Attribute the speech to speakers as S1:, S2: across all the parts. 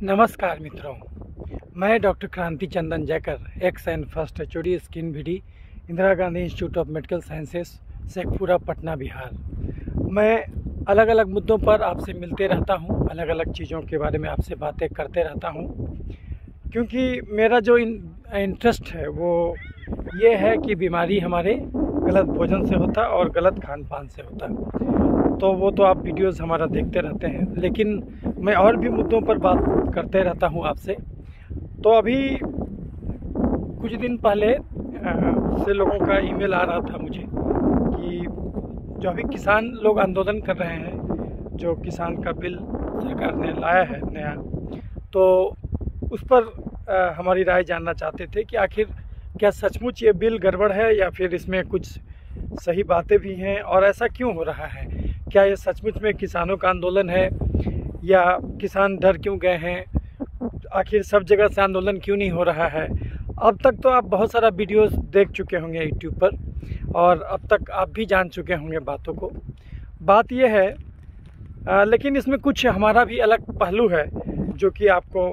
S1: नमस्कार मित्रों, मैं doctor Kranti Chandan Jaykar ex and first HOD skin VD Indira Gandhi institute of medical sciences Sheikhpura Patna Bihar. मैं अलग अलग मुद्दों पर आपसे मिलते रहता हूं, अलग अलग चीज़ों के बारे में आपसे बातें करते रहता हूं, क्योंकि मेरा जो इंटरेस्ट है वो ये है कि बीमारी हमारे गलत भोजन से होता और गलत खान पान से होता। तो वो तो आप वीडियोस हमारा देखते रहते हैं, लेकिन मैं और भी मुद्दों पर बात करते रहता हूं आपसे। तो अभी कुछ दिन पहले से लोगों का ईमेल आ रहा था मुझे कि जो अभी किसान लोग आंदोलन कर रहे हैं, जो किसान का बिल सरकार ने लाया है नया, तो उस पर हमारी राय जानना चाहते थे कि आखिर क्या सचमुच ये बिल गड़बड़ है या फिर इसमें कुछ सही बातें भी हैं, और ऐसा क्यों हो रहा है। क्या ये सचमुच में किसानों का आंदोलन है या किसान डर क्यों गए हैं, आखिर सब जगह से आंदोलन क्यों नहीं हो रहा है। अब तक तो आप बहुत सारा वीडियोस देख चुके होंगे यूट्यूब पर, और अब तक आप भी जान चुके होंगे बातों को। बात यह है लेकिन इसमें कुछ हमारा भी अलग पहलू है जो कि आपको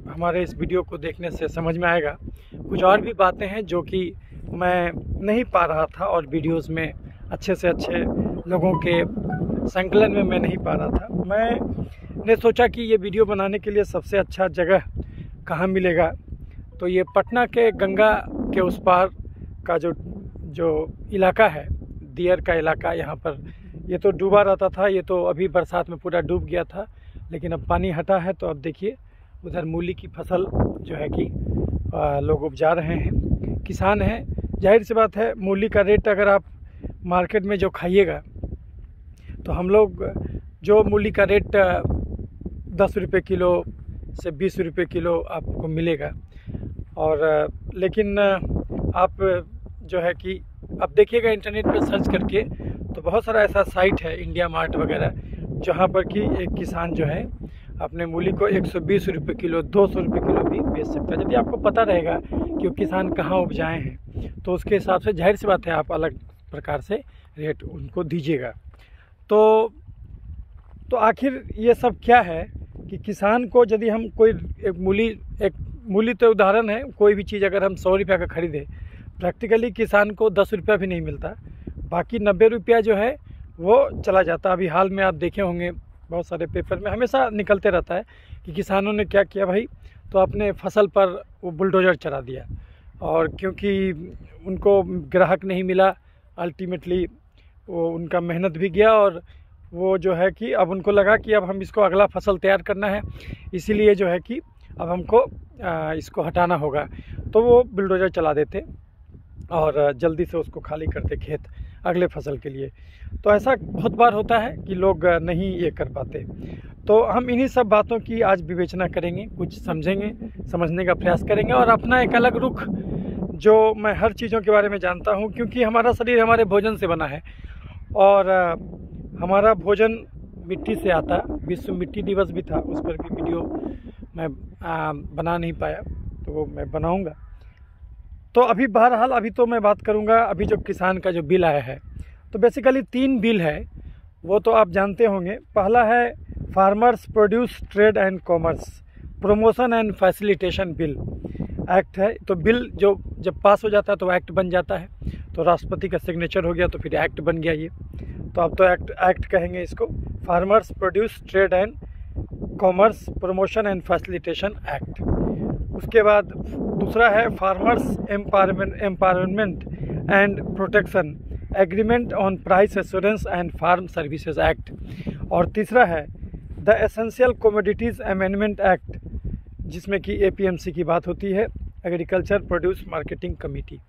S1: हमारे इस वीडियो को देखने से समझ में आएगा। कुछ और भी बातें हैं जो कि मैं नहीं पा रहा था और वीडियोस में अच्छे से अच्छे लोगों के संकलन में मैं नहीं पा रहा था। मैंने सोचा कि ये वीडियो बनाने के लिए सबसे अच्छा जगह कहाँ मिलेगा, तो ये पटना के गंगा के उस पार का जो इलाका है, दियर का इलाका, यहाँ पर ये तो डूबा रहता था, ये तो अभी बरसात में पूरा डूब गया था, लेकिन अब पानी हटा है। तो अब देखिए उधर मूली की फसल जो है कि लोग उपजा रहे हैं, किसान हैं। जाहिर सी बात है, मूली का रेट अगर आप मार्केट में जो खाइएगा, तो हम लोग जो मूली का रेट 10 रुपये किलो से 20 रुपये किलो आपको मिलेगा। और लेकिन आप जो है कि आप देखिएगा इंटरनेट पर सर्च करके, तो बहुत सारा ऐसा साइट है, इंडिया मार्ट वगैरह, जहाँ पर कि एक किसान जो है अपने मूली को 120 रुपये किलो, 200 रुपये किलो भी बेच सकता है। यदि आपको पता रहेगा कि वो किसान कहाँ उपजाए हैं, तो उसके हिसाब से जाहिर सी बात है आप अलग प्रकार से रेट उनको दीजिएगा। तो आखिर ये सब क्या है कि किसान को यदि हम कोई एक मूली तो उदाहरण है, कोई भी चीज़ अगर हम 100 रुपये का खरीदें, प्रैक्टिकली किसान को 10 रुपया भी नहीं मिलता, बाकी 90 रुपया जो है वो चला जाता। अभी हाल में आप देखे होंगे बहुत सारे पेपर में हमेशा निकलते रहता है कि किसानों ने क्या किया भाई, तो अपने फसल पर वो बुलडोज़र चला दिया, और क्योंकि उनको ग्राहक नहीं मिला, अल्टीमेटली वो उनका मेहनत भी गया, और वो जो है कि अब उनको लगा कि अब हम इसको अगला फसल तैयार करना है, इसीलिए जो है कि अब हमको इसको हटाना होगा, तो वो बुलडोज़र चला देते और जल्दी से उसको खाली करते खेत अगले फसल के लिए। तो ऐसा बहुत बार होता है कि लोग नहीं ये कर पाते। तो हम इन्हीं सब बातों की आज विवेचना करेंगे, कुछ समझेंगे, समझने का प्रयास करेंगे, और अपना एक अलग रुख, जो मैं हर चीज़ों के बारे में जानता हूँ, क्योंकि हमारा शरीर हमारे भोजन से बना है, और हमारा भोजन मिट्टी से आता। विश्व मिट्टी दिवस भी था, उस पर भी वीडियो मैं बना नहीं पाया, तो वो मैं बनाऊंगा। तो अभी बहरहाल अभी तो मैं बात करूंगा अभी जो किसान का जो बिल आया है। तो बेसिकली 3 बिल है, वो तो आप जानते होंगे। पहला है farmers produce trade and commerce promotion and facilitation bill act है। तो बिल जो जब पास हो जाता है तो एक्ट बन जाता है, तो राष्ट्रपति का सिग्नेचर हो गया तो फिर एक्ट बन गया ये। तो अब तो एक्ट कहेंगे इसको, farmers produce trade and commerce promotion and facilitation act. उसके बाद दूसरा है farmers empowerment and protection agreement on price assurance and farm services act. और तीसरा है the essential commodities amendment act, जिसमें कि APMC की बात होती है, एग्रीकल्चर प्रोड्यूस मार्केटिंग कमेटी।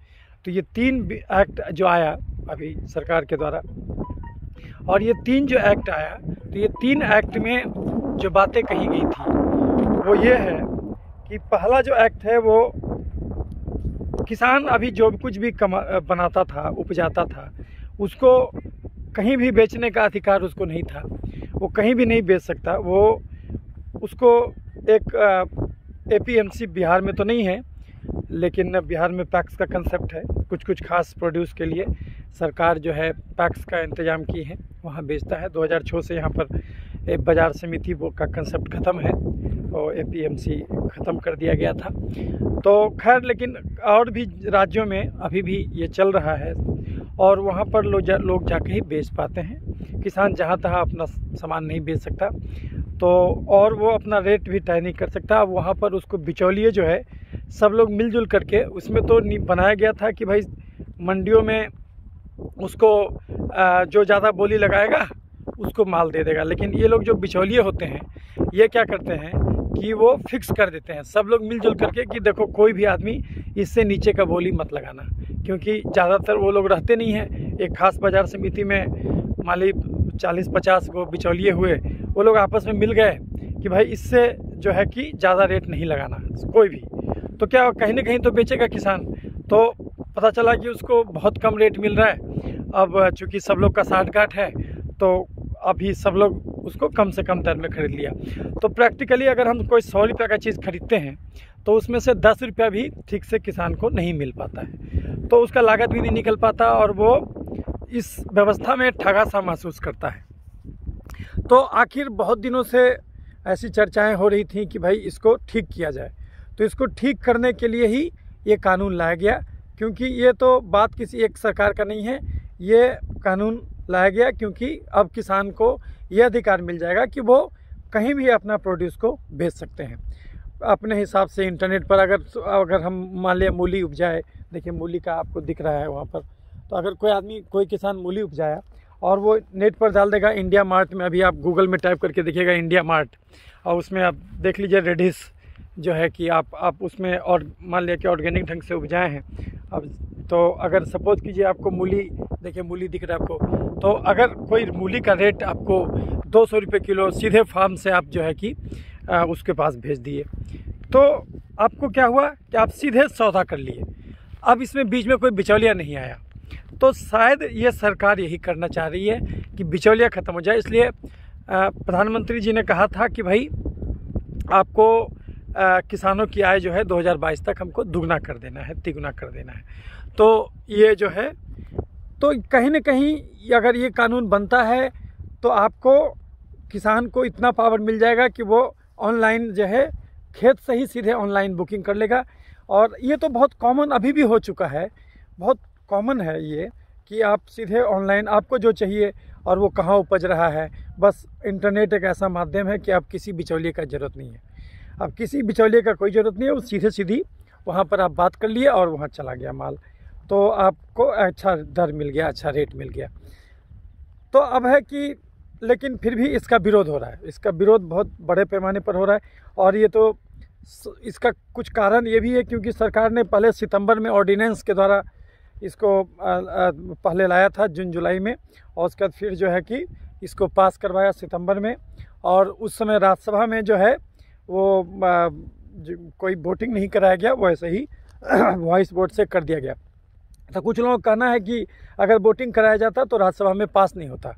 S1: तो ये 3 एक्ट जो आया अभी सरकार के द्वारा, और ये 3 जो एक्ट आया, तो ये 3 एक्ट में जो बातें कही गई थी वो ये है कि पहला जो एक्ट है वो किसान अभी जो कुछ भी बनाता था, उपजाता था, उसको कहीं भी बेचने का अधिकार उसको नहीं था, वो कहीं भी नहीं बेच सकता। वो उसको एक APMC बिहार में तो नहीं है, लेकिन बिहार में पैक्स का कंसेप्ट है। कुछ खास प्रोड्यूस के लिए सरकार जो है पैक्स का इंतज़ाम की है, वहाँ बेचता है। 2006 से यहाँ पर बाज़ार समिति वो का कंसेप्ट ख़त्म है और APMC ख़त्म कर दिया गया था। तो खैर, लेकिन और भी राज्यों में अभी भी ये चल रहा है और वहाँ पर लोग जाके ही बेच पाते हैं। किसान जहाँ तहाँ अपना सामान नहीं बेच सकता, तो और वो अपना रेट भी तय नहीं कर सकता। अब वहाँ पर उसको बिचौलिए जो है सब लोग मिलजुल करके, उसमें तो बनाया गया था कि भाई मंडियों में उसको जो ज़्यादा बोली लगाएगा उसको माल दे देगा, लेकिन ये लोग जो बिचौलिए होते हैं ये क्या करते हैं कि वो फिक्स कर देते हैं सब लोग मिलजुल करके कि देखो कोई भी आदमी इससे नीचे का बोली मत लगाना, क्योंकि ज़्यादातर वो लोग रहते नहीं हैं। एक खास बाज़ार समिति में मान ली 40-50 को बिचौलिए हुए, वो लोग आपस में मिल गए कि भाई इससे जो है कि ज़्यादा रेट नहीं लगाना कोई भी, तो क्या कहीं ना कहीं तो बेचेगा किसान। तो पता चला कि उसको बहुत कम रेट मिल रहा है। अब चूँकि सब लोग का साठगांठ है तो अभी सब लोग उसको कम से कम दर में ख़रीद लिया। तो प्रैक्टिकली अगर हम कोई 100 रुपये का चीज़ खरीदते हैं तो उसमें से 10 रुपया भी ठीक से किसान को नहीं मिल पाता है, तो उसका लागत भी नहीं निकल पाता और वो इस व्यवस्था में ठगा सा महसूस करता है। तो आखिर बहुत दिनों से ऐसी चर्चाएं हो रही थी कि भाई इसको ठीक किया जाए, तो इसको ठीक करने के लिए ही ये कानून लाया गया, क्योंकि ये तो बात किसी एक सरकार का नहीं है, ये कानून लाया गया क्योंकि अब किसान को ये अधिकार मिल जाएगा कि वो कहीं भी अपना प्रोड्यूस को बेच सकते हैं अपने हिसाब से। इंटरनेट पर अगर हम मान लिया मूली उपजाए, देखिए मूली का आपको दिख रहा है वहाँ पर, तो अगर कोई किसान मूली उपजाया और वो नेट पर डाल देगा इंडिया मार्ट में, अभी आप गूगल में टाइप करके देखिएगा इंडिया मार्ट, और उसमें आप देख लीजिए रेडिश जो है कि आप उसमें और मान लिया कि ऑर्गेनिक ढंग से उपजाए हैं। अब तो अगर सपोज कीजिए आपको मूली, देखिए मूली दिख रहा है आपको, तो अगर कोई मूली का रेट आपको 200 रुपये किलो सीधे फार्म से आप जो है कि उसके पास भेज दिए, तो आपको क्या हुआ कि आप सीधे सौदा कर लिए। अब इसमें बीच में कोई बिचौलिया नहीं आया, तो शायद ये सरकार यही करना चाह रही है कि बिचौलिया ख़त्म हो जाए। इसलिए प्रधानमंत्री जी ने कहा था कि भाई आपको किसानों की आय जो है 2022 तक हमको दुगना कर देना है, तिगुना कर देना है। तो ये जो है, तो कहीं ना कहीं अगर ये कानून बनता है तो आपको किसान को इतना पावर मिल जाएगा कि वो ऑनलाइन जो है खेत से ही सीधे ऑनलाइन बुकिंग कर लेगा। और ये तो बहुत कॉमन अभी भी हो चुका है, बहुत कॉमन है ये कि आप सीधे ऑनलाइन आपको जो चाहिए और वो कहाँ उपज रहा है, बस इंटरनेट एक ऐसा माध्यम है कि आप किसी बिचौलिए का ज़रूरत नहीं है। अब किसी बिचौलिए का कोई ज़रूरत नहीं है, वो सीधी वहाँ पर आप बात कर लिए और वहाँ चला गया माल, तो आपको अच्छा दर मिल गया, अच्छा रेट मिल गया। तो अब है कि लेकिन फिर भी इसका विरोध हो रहा है, इसका विरोध बहुत बड़े पैमाने पर हो रहा है। और ये तो इसका कुछ कारण ये भी है क्योंकि सरकार ने पहले सितंबर में ऑर्डिनेंस के द्वारा इसको पहले लाया था जून जुलाई में, और उसके बाद फिर जो है कि इसको पास करवाया सितंबर में, और उस समय राज्यसभा में जो है वो कोई वोटिंग नहीं कराया गया, वो ऐसे ही वॉइस वोट से कर दिया गया। तो कुछ लोगों का कहना है कि अगर वोटिंग कराया जाता तो राज्यसभा में पास नहीं होता।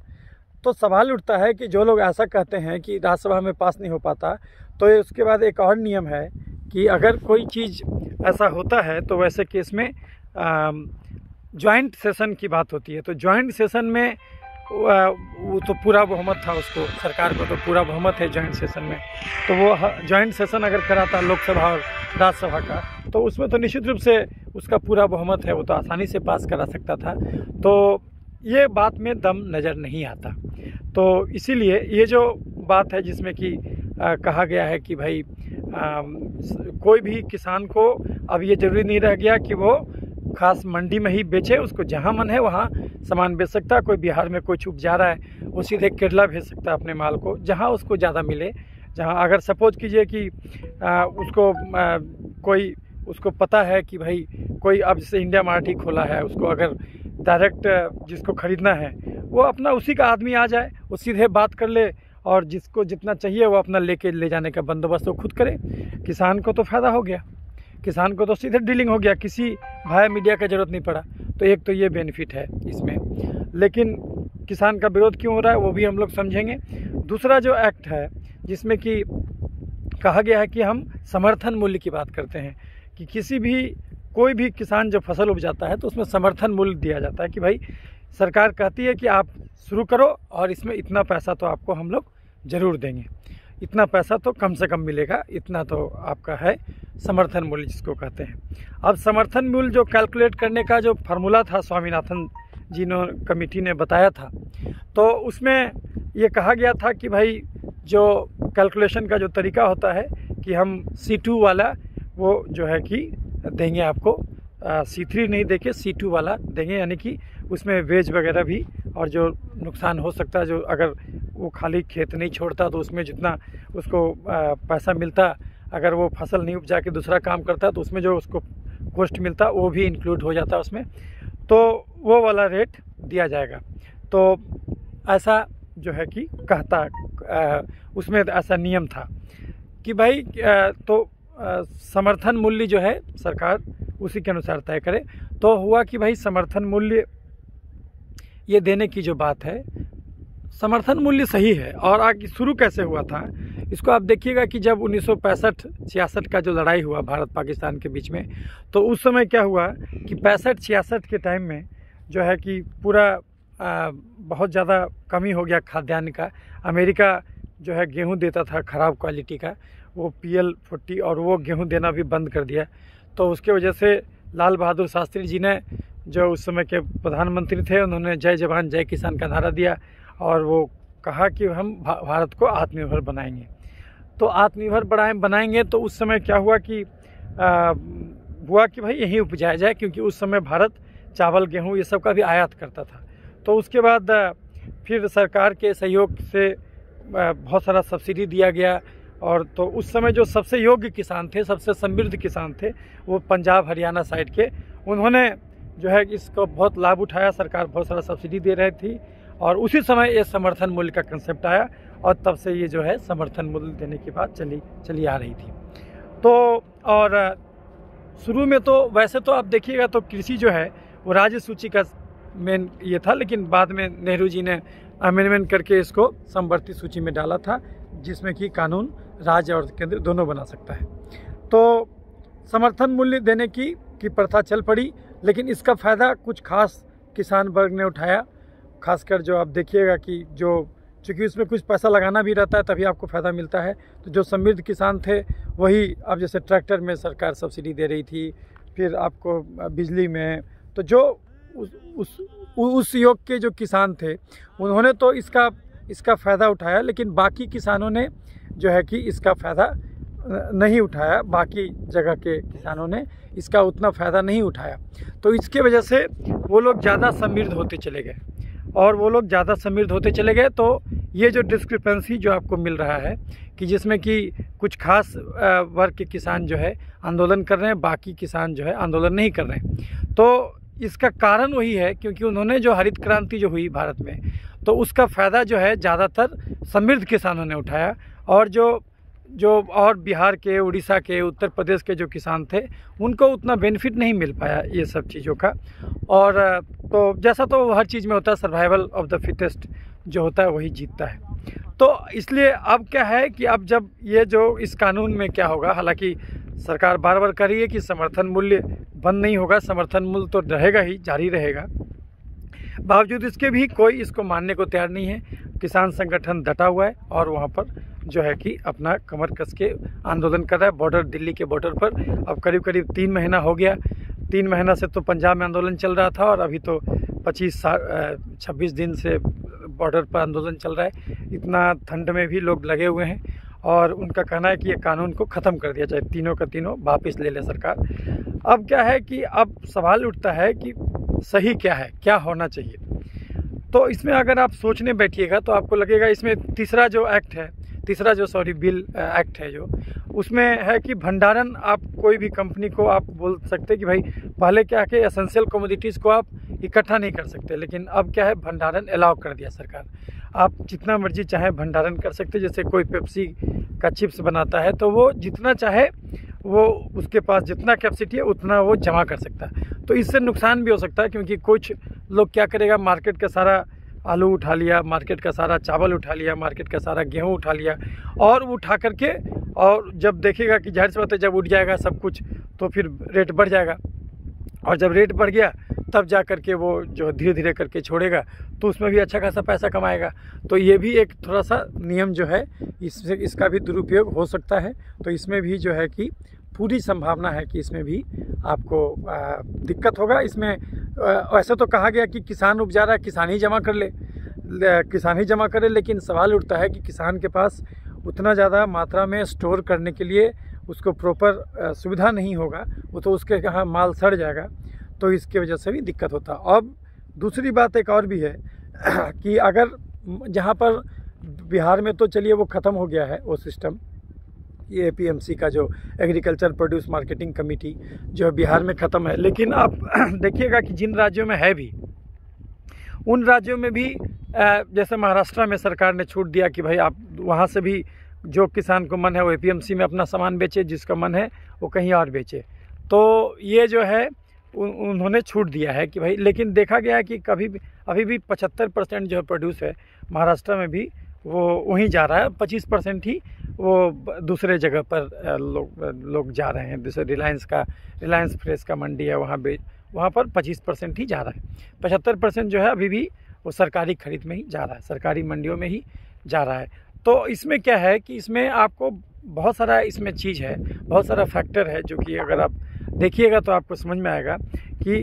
S1: तो सवाल उठता है कि जो लोग ऐसा कहते हैं कि राज्यसभा में पास नहीं हो पाता, तो उसके बाद एक और नियम है कि अगर कोई चीज़ ऐसा होता है तो वैसे केस में जॉइंट सेशन की बात होती है। तो जॉइंट सेशन में वो तो पूरा बहुमत था, उसको सरकार को तो पूरा बहुमत है जॉइंट सेशन में, तो वो जॉइंट सेशन अगर कराता लोकसभा और राज्यसभा का, तो उसमें तो निश्चित रूप से उसका पूरा बहुमत है, वो तो आसानी से पास करा सकता था। तो ये बात में दम नज़र नहीं आता। तो इसीलिए ये जो बात है जिसमें कि कहा गया है कि भाई कोई भी किसान को अब ये ज़रूरी नहीं रह गया कि वो खास मंडी में ही बेचे, उसको जहाँ मन है वहाँ सामान बेच सकता है। कोई बिहार में कुछ उपजा रहा है वो सीधे केरला भेज सकता है अपने माल को, जहाँ उसको ज़्यादा मिले। जहाँ अगर सपोज कीजिए कि उसको कोई उसको पता है कि भाई कोई अब जैसे इंडिया मार्ट ही खोला है, उसको अगर डायरेक्ट जिसको ख़रीदना है वो अपना उसी का आदमी आ जाए, वो सीधे बात कर ले और जिसको जितना चाहिए वो अपना ले जाने का बंदोबस्त वो खुद करे। किसान को तो फ़ायदा हो गया, किसान को तो सीधे डीलिंग हो गया, किसी भाई मीडिया का ज़रूरत नहीं पड़ा। तो एक तो ये बेनिफिट है इसमें, लेकिन किसान का विरोध क्यों हो रहा है वो भी हम लोग समझेंगे। दूसरा जो एक्ट है जिसमें कि कहा गया है कि हम समर्थन मूल्य की बात करते हैं कि कोई भी किसान जब फसल उपजाता है तो उसमें समर्थन मूल्य दिया जाता है कि भाई सरकार कहती है कि आप शुरू करो और इसमें इतना पैसा तो आपको हम लोग ज़रूर देंगे। इतना पैसा तो कम से कम मिलेगा, इतना तो आपका है समर्थन मूल्य जिसको कहते हैं। अब समर्थन मूल्य जो कैलकुलेट करने का जो फार्मूला था स्वामीनाथन जी ने कमेटी ने बताया था, तो उसमें ये कहा गया था कि भाई जो कैलकुलेशन का जो तरीका होता है कि हम C2 वाला वो जो है कि देंगे आपको, C3 नहीं देके C2 वाला देंगे, यानी कि उसमें वेज वगैरह भी और जो नुकसान हो सकता है, जो अगर वो खाली खेत नहीं छोड़ता तो उसमें जितना उसको पैसा मिलता, अगर वो फसल नहीं उपजा के दूसरा काम करता तो उसमें जो उसको कॉस्ट मिलता वो भी इंक्लूड हो जाता उसमें, तो वो वाला रेट दिया जाएगा। तो ऐसा जो है कि कहता उसमें ऐसा नियम था कि भाई तो समर्थन मूल्य जो है सरकार उसी के अनुसार तय करे। तो हुआ कि भाई समर्थन मूल्य ये देने की जो बात है, समर्थन मूल्य सही है। और आगे शुरू कैसे हुआ था इसको आप देखिएगा कि जब 1965-66 का जो लड़ाई हुआ भारत पाकिस्तान के बीच में, तो उस समय क्या हुआ कि 65-66 के टाइम में जो है कि पूरा बहुत ज़्यादा कमी हो गया खाद्यान्न का। अमेरिका जो है गेहूं देता था ख़राब क्वालिटी का, वो PL-40 और वो गेहूं देना भी बंद कर दिया। तो उसके वजह से लाल बहादुर शास्त्री जी ने, जो उस समय के प्रधानमंत्री थे, उन्होंने जय जवान जय किसान का नारा दिया और वो कहा कि हम भारत को आत्मनिर्भर बनाएंगे। तो आत्मनिर्भर बनाएंगे तो उस समय क्या हुआ कि भाई यहीं उपजाया जाए, क्योंकि उस समय भारत चावल गेहूं ये सब का भी आयात करता था। तो उसके बाद फिर सरकार के सहयोग से बहुत सारा सब्सिडी दिया गया, और तो उस समय जो सबसे योग्य किसान थे, सबसे समृद्ध किसान थे, वो पंजाब हरियाणा साइड के, उन्होंने जो है इसको बहुत लाभ उठाया। सरकार बहुत सारा सब्सिडी दे रही थी और उसी समय ये समर्थन मूल्य का कंसेप्ट आया और तब से ये जो है समर्थन मूल्य देने की बात चली आ रही थी। तो और शुरू में तो वैसे तो आप देखिएगा तो कृषि जो है वो राज्य सूची का मेन ये था, लेकिन बाद में नेहरू जी ने अमेंडमेंट करके इसको समवर्ती सूची में डाला था, जिसमें कि कानून राज्य और केंद्र दोनों बना सकता है। तो समर्थन मूल्य देने की प्रथा चल पड़ी, लेकिन इसका फ़ायदा कुछ खास किसान वर्ग ने उठाया। खासकर जो आप देखिएगा कि जो चूँकि उसमें कुछ पैसा लगाना भी रहता है तभी आपको फ़ायदा मिलता है। तो जो समृद्ध किसान थे वही, अब जैसे ट्रैक्टर में सरकार सब्सिडी दे रही थी, फिर आपको बिजली में, तो जो उस योग के जो किसान थे उन्होंने तो इसका फ़ायदा उठाया, लेकिन बाकी किसानों ने जो है कि इसका फ़ायदा नहीं उठाया। बाकी जगह के किसानों ने इसका उतना फ़ायदा नहीं उठाया। तो इसके वजह से वो लोग ज़्यादा समृद्ध होते चले गए, और वो लोग ज़्यादा समृद्ध होते चले गए। तो ये जो डिस्क्रिपेंसी जो आपको मिल रहा है कि जिसमें कि कुछ खास वर्ग के किसान जो है आंदोलन कर रहे हैं, बाकी किसान जो है आंदोलन नहीं कर रहे हैं, तो इसका कारण वही है क्योंकि उन्होंने जो हरित क्रांति जो हुई भारत में, तो उसका फ़ायदा जो है ज़्यादातर समृद्ध किसानों ने उठाया, और जो और बिहार के, उड़ीसा के, उत्तर प्रदेश के जो किसान थे उनको उतना बेनिफिट नहीं मिल पाया ये सब चीज़ों का। और तो जैसा तो हर चीज़ में होता है, सर्वाइवल ऑफ द फिटेस्ट जो होता है वही जीतता है। तो इसलिए अब क्या है कि अब जब ये जो इस कानून में क्या होगा, हालांकि सरकार बार बार कह रही है कि समर्थन मूल्य बंद नहीं होगा, समर्थन मूल्य तो रहेगा ही, जारी रहेगा, बावजूद इसके भी कोई इसको मानने को तैयार नहीं है। किसान संगठन डटा हुआ है और वहाँ पर जो है कि अपना कमर कस के आंदोलन कर रहा है। बॉर्डर, दिल्ली के बॉर्डर पर अब करीब 3 महीना हो गया। 3 महीना से तो पंजाब में आंदोलन चल रहा था, और अभी तो 26 दिन से बॉर्डर पर आंदोलन चल रहा है। इतना ठंड में भी लोग लगे हुए हैं, और उनका कहना है कि ये कानून को ख़त्म कर दिया जाए, तीनों का तीनों वापस ले ले सरकार। अब क्या है कि अब सवाल उठता है कि सही क्या है, क्या होना चाहिए। तो इसमें अगर आप सोचने बैठिएगा तो आपको लगेगा इसमें तीसरा जो बिल एक्ट है, जो उसमें है कि भंडारण, आप कोई भी कंपनी को आप बोल सकते कि भाई पहले क्या है कि एसेंशियल कमोडिटीज़ को आप इकट्ठा नहीं कर सकते, लेकिन अब क्या है भंडारण अलाउ कर दिया सरकार। आप जितना मर्जी चाहे भंडारण कर सकते। जैसे कोई पेप्सी का चिप्स बनाता है तो वो जितना चाहे, वो उसके पास जितना कैपेसिटी है उतना वो जमा कर सकता है। तो इससे नुकसान भी हो सकता है, क्योंकि कुछ लोग क्या करेगा, मार्केट का सारा आलू उठा लिया, मार्केट का सारा चावल उठा लिया, मार्केट का सारा गेहूं उठा लिया, और उठा करके, और जब देखेगा कि जाहिर सी बात है जब उठ जाएगा सब कुछ तो फिर रेट बढ़ जाएगा, और जब रेट बढ़ गया तब जा कर के वो जो धीरे धीरे करके छोड़ेगा तो उसमें भी अच्छा खासा पैसा कमाएगा। तो ये भी एक थोड़ा सा नियम जो है इसका भी दुरुपयोग हो सकता है। तो इसमें भी जो है कि पूरी संभावना है कि इसमें भी आपको दिक्कत होगा। इसमें ऐसा तो कहा गया कि किसान उपजा रहा है, किसान ही जमा कर ले, किसान ही जमा करे, लेकिन सवाल उठता है कि किसान के पास उतना ज़्यादा मात्रा में स्टोर करने के लिए उसको प्रॉपर सुविधा नहीं होगा, वो तो उसके यहाँ माल सड़ जाएगा, तो इसकी वजह से भी दिक्कत होता। अब दूसरी बात एक और भी है कि अगर जहाँ पर बिहार में तो चलिए वो ख़त्म हो गया है वो सिस्टम, ये APMC का जो एग्रीकल्चर प्रोड्यूस मार्केटिंग कमेटी जो बिहार में ख़त्म है, लेकिन आप देखिएगा कि जिन राज्यों में है भी, उन राज्यों में भी जैसे महाराष्ट्र में सरकार ने छूट दिया कि भाई आप वहाँ से भी जो किसान को मन है वो APMC में अपना सामान बेचे, जिसका मन है वो कहीं और बेचे। तो ये जो है उन्होंने छूट दिया है कि भाई, लेकिन देखा गया है कि अभी भी 75% जो प्रोड्यूस है महाराष्ट्र में भी वो वहीं जा रहा है, 25% ही वो दूसरे जगह पर लोग जा रहे हैं। जैसे रिलायंस फ्रेश का मंडी है, वहाँ पर 25% ही जा रहा है। 75% जो है अभी भी वो सरकारी खरीद में ही जा रहा है, सरकारी मंडियों में ही जा रहा है। तो इसमें क्या है कि इसमें आपको बहुत सारा इसमें चीज़ है, बहुत सारा फैक्टर है, जो कि अगर आप देखिएगा तो आपको समझ में आएगा कि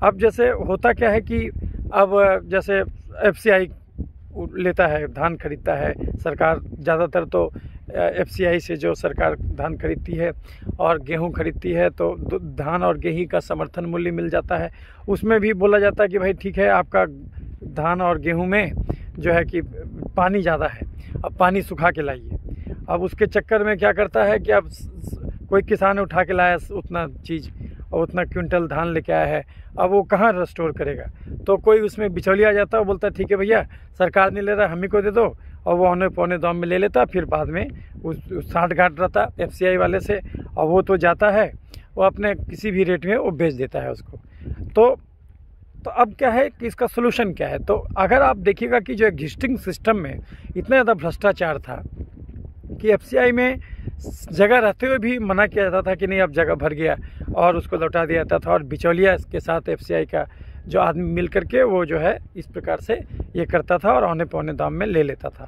S1: अब जैसे होता क्या है कि अब जैसे FCI लेता है, धान खरीदता है सरकार, ज़्यादातर तो FCI से जो सरकार धान खरीदती है और गेहूं खरीदती है, तो धान और गेहूं का समर्थन मूल्य मिल जाता है। उसमें भी बोला जाता है कि भाई ठीक है, आपका धान और गेहूं में जो है कि पानी ज़्यादा है, अब पानी सुखा के लाइए। अब उसके चक्कर में क्या करता है कि अब कोई किसान उठा के लाया उतना चीज़ और उतना क्विंटल धान लेके आया है, अब वो कहाँ स्टोर करेगा? तो कोई उसमें बिचौलिया आ जाता है, वो बोलता है ठीक है भैया सरकार नहीं ले रहा, हम ही को दे दो, और वो औने पौने दाम में ले लेता, फिर बाद में उस साठ गांठ रहता FCI वाले से, और वो तो जाता है वो अपने किसी भी रेट में वो बेच देता है उसको। तो अब क्या है कि इसका सोल्यूशन क्या है? तो अगर आप देखिएगा कि जो एग्जिस्टिंग सिस्टम में इतना ज़्यादा भ्रष्टाचार था कि FCI में जगह रहते हुए भी मना किया जाता था कि नहीं अब जगह भर गया, और उसको लौटा दिया जाता था, और बिचौलिया के साथ FCI का जो आदमी मिल करके वो जो है इस प्रकार से ये करता था और औने पौने दाम में ले लेता था।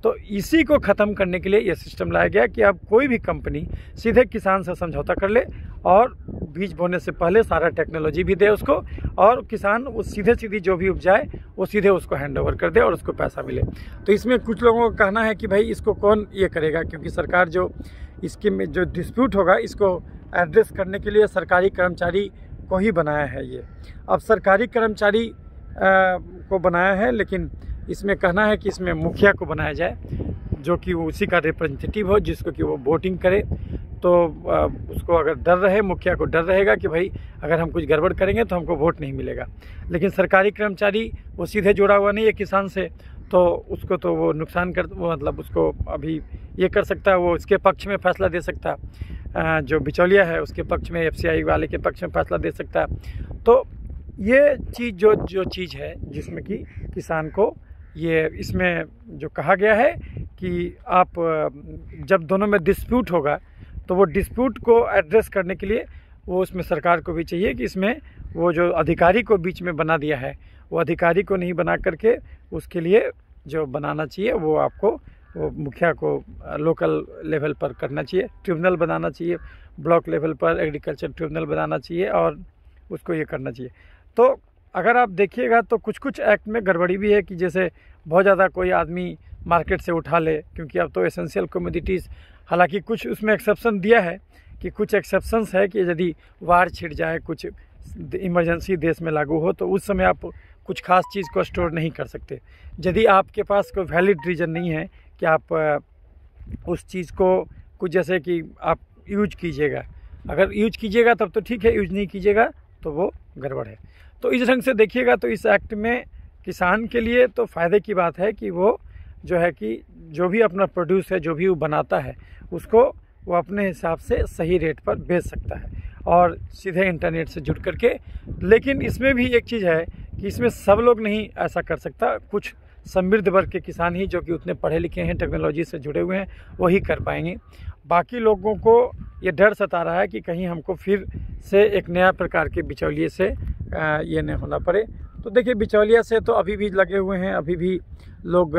S1: तो इसी को ख़त्म करने के लिए ये सिस्टम लाया गया कि अब कोई भी कंपनी सीधे किसान से समझौता कर ले और बीज बोने से पहले सारा टेक्नोलॉजी भी दे उसको, और किसान वो सीधी जो भी उपजाए वो सीधे उसको हैंड ओवर कर दे और उसको पैसा मिले। तो इसमें कुछ लोगों का कहना है कि भाई इसको कौन ये करेगा, क्योंकि सरकार जो इसके में जो डिस्प्यूट होगा इसको एड्रेस करने के लिए सरकारी कर्मचारी को ही बनाया है। ये अब सरकारी कर्मचारी को बनाया है, लेकिन इसमें कहना है कि इसमें मुखिया को बनाया जाए, जो कि उसी का रिप्रेजेंटेटिव हो, जिसको कि वो वोटिंग करे। तो उसको अगर डर रहे, मुखिया को डर रहेगा कि भाई अगर हम कुछ गड़बड़ करेंगे तो हमको वोट नहीं मिलेगा। लेकिन सरकारी कर्मचारी वो सीधे जुड़ा हुआ नहीं है किसान से, तो उसको तो वो नुकसान कर, वो मतलब उसको अभी ये कर सकता है, वो उसके पक्ष में फैसला दे सकता है, जो बिचौलिया है उसके पक्ष में, FCI वाले के पक्ष में फैसला दे सकता है। तो ये चीज़ जो चीज़ है जिसमें कि किसान को ये इसमें जो कहा गया है कि आप जब दोनों में डिस्प्यूट होगा तो वो डिस्प्यूट को एड्रेस करने के लिए वो उसमें सरकार को भी चाहिए कि इसमें वो जो अधिकारी को बीच में बना दिया है, वो अधिकारी को नहीं बना करके उसके लिए जो बनाना चाहिए वो आपको वो मुखिया को लोकल लेवल पर करना चाहिए, ट्रिब्यूनल बनाना चाहिए, ब्लॉक लेवल पर एग्रीकल्चर ट्रिब्यूनल बनाना चाहिए और उसको ये करना चाहिए। तो अगर आप देखिएगा तो कुछ एक्ट में गड़बड़ी भी है कि जैसे बहुत ज़्यादा कोई आदमी मार्केट से उठा ले, क्योंकि अब तो एसेंशियल कमोडिटीज़, हालांकि कुछ उसमें एक्सेप्शन दिया है कि कुछ एक्सेप्शंस है कि यदि वार छिड़ जाए, कुछ इमरजेंसी देश में लागू हो, तो उस समय आप कुछ खास चीज़ को स्टोर नहीं कर सकते। यदि आपके पास कोई वैलिड रीज़न नहीं है कि आप उस चीज़ को कुछ जैसे कि आप यूज कीजिएगा, अगर यूज कीजिएगा तब तो ठीक है, यूज नहीं कीजिएगा तो वो गड़बड़ है। तो इस ढंग से देखिएगा तो इस एक्ट में किसान के लिए तो फ़ायदे की बात है कि वो जो है कि जो भी अपना प्रोड्यूस है, जो भी वो बनाता है, उसको वो अपने हिसाब से सही रेट पर बेच सकता है और सीधे इंटरनेट से जुड़ करके। लेकिन इसमें भी एक चीज़ है कि इसमें सब लोग नहीं ऐसा कर सकता, कुछ समृद्ध वर्ग के किसान ही जो कि उतने पढ़े लिखे हैं, टेक्नोलॉजी से जुड़े हुए हैं, वही कर पाएंगे। बाकी लोगों को ये डर सता रहा है कि कहीं हमको फिर से एक नया प्रकार के बिचौलिए से ये नहीं होना पड़े। तो देखिए बिचौलिया से तो अभी भी लगे हुए हैं, अभी भी लोग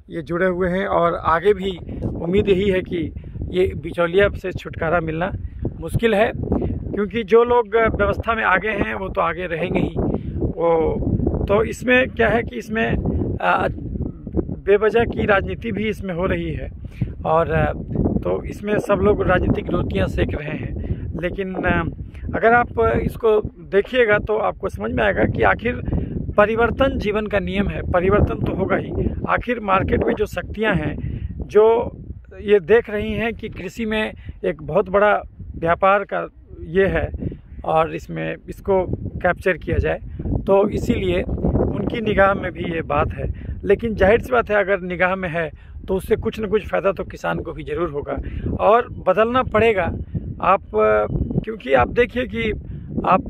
S1: ये जुड़े हुए हैं और आगे भी उम्मीद यही है कि ये बिचौलिया से छुटकारा मिलना मुश्किल है, क्योंकि जो लोग व्यवस्था में आगे हैं वो तो आगे रहेंगे ही। वो तो इसमें क्या है कि इसमें बेवजह की राजनीति भी इसमें हो रही है और तो इसमें सब लोग राजनीतिक रोटियां सेक रहे हैं। लेकिन अगर आप इसको देखिएगा तो आपको समझ में आएगा कि आखिर परिवर्तन जीवन का नियम है, परिवर्तन तो होगा ही। आखिर मार्केट में जो शक्तियां हैं जो ये देख रही हैं कि कृषि में एक बहुत बड़ा व्यापार का ये है और इसमें इसको कैप्चर किया जाए, तो इसीलिए उनकी निगाह में भी ये बात है। लेकिन जाहिर सी बात है अगर निगाह में है तो उससे कुछ न कुछ फ़ायदा तो किसान को भी ज़रूर होगा और बदलना पड़ेगा। आप क्योंकि आप देखिए कि आप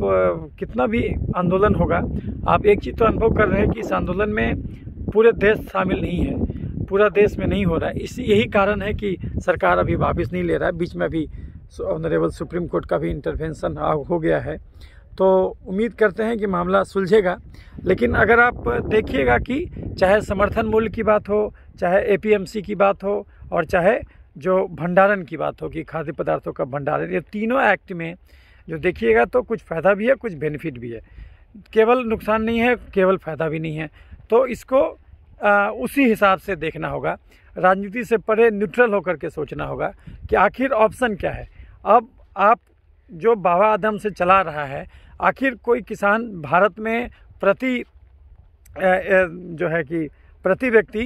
S1: कितना भी आंदोलन होगा, आप एक चीज़ तो अनुभव कर रहे हैं कि इस आंदोलन में पूरे देश शामिल नहीं है, पूरा देश में नहीं हो रहा है। यही कारण है कि सरकार अभी वापस नहीं ले रहा है। बीच में अभी ऑनरेबल सुप्रीम कोर्ट का भी इंटरवेंशन हो गया है, तो उम्मीद करते हैं कि मामला सुलझेगा। लेकिन अगर आप देखिएगा कि चाहे समर्थन मूल्य की बात हो, चाहे एपीएमसी की बात हो और चाहे जो भंडारण की बात हो कि खाद्य पदार्थों का भंडारण, ये तीनों एक्ट में जो देखिएगा तो कुछ फ़ायदा भी है, कुछ बेनिफिट भी है। केवल नुकसान नहीं है, केवल फ़ायदा भी नहीं है। तो इसको उसी हिसाब से देखना होगा, राजनीति से परे न्यूट्रल होकर के सोचना होगा कि आखिर ऑप्शन क्या है। अब आप जो बाबा आदम से चला रहा है, आखिर कोई किसान भारत में प्रति प्रति व्यक्ति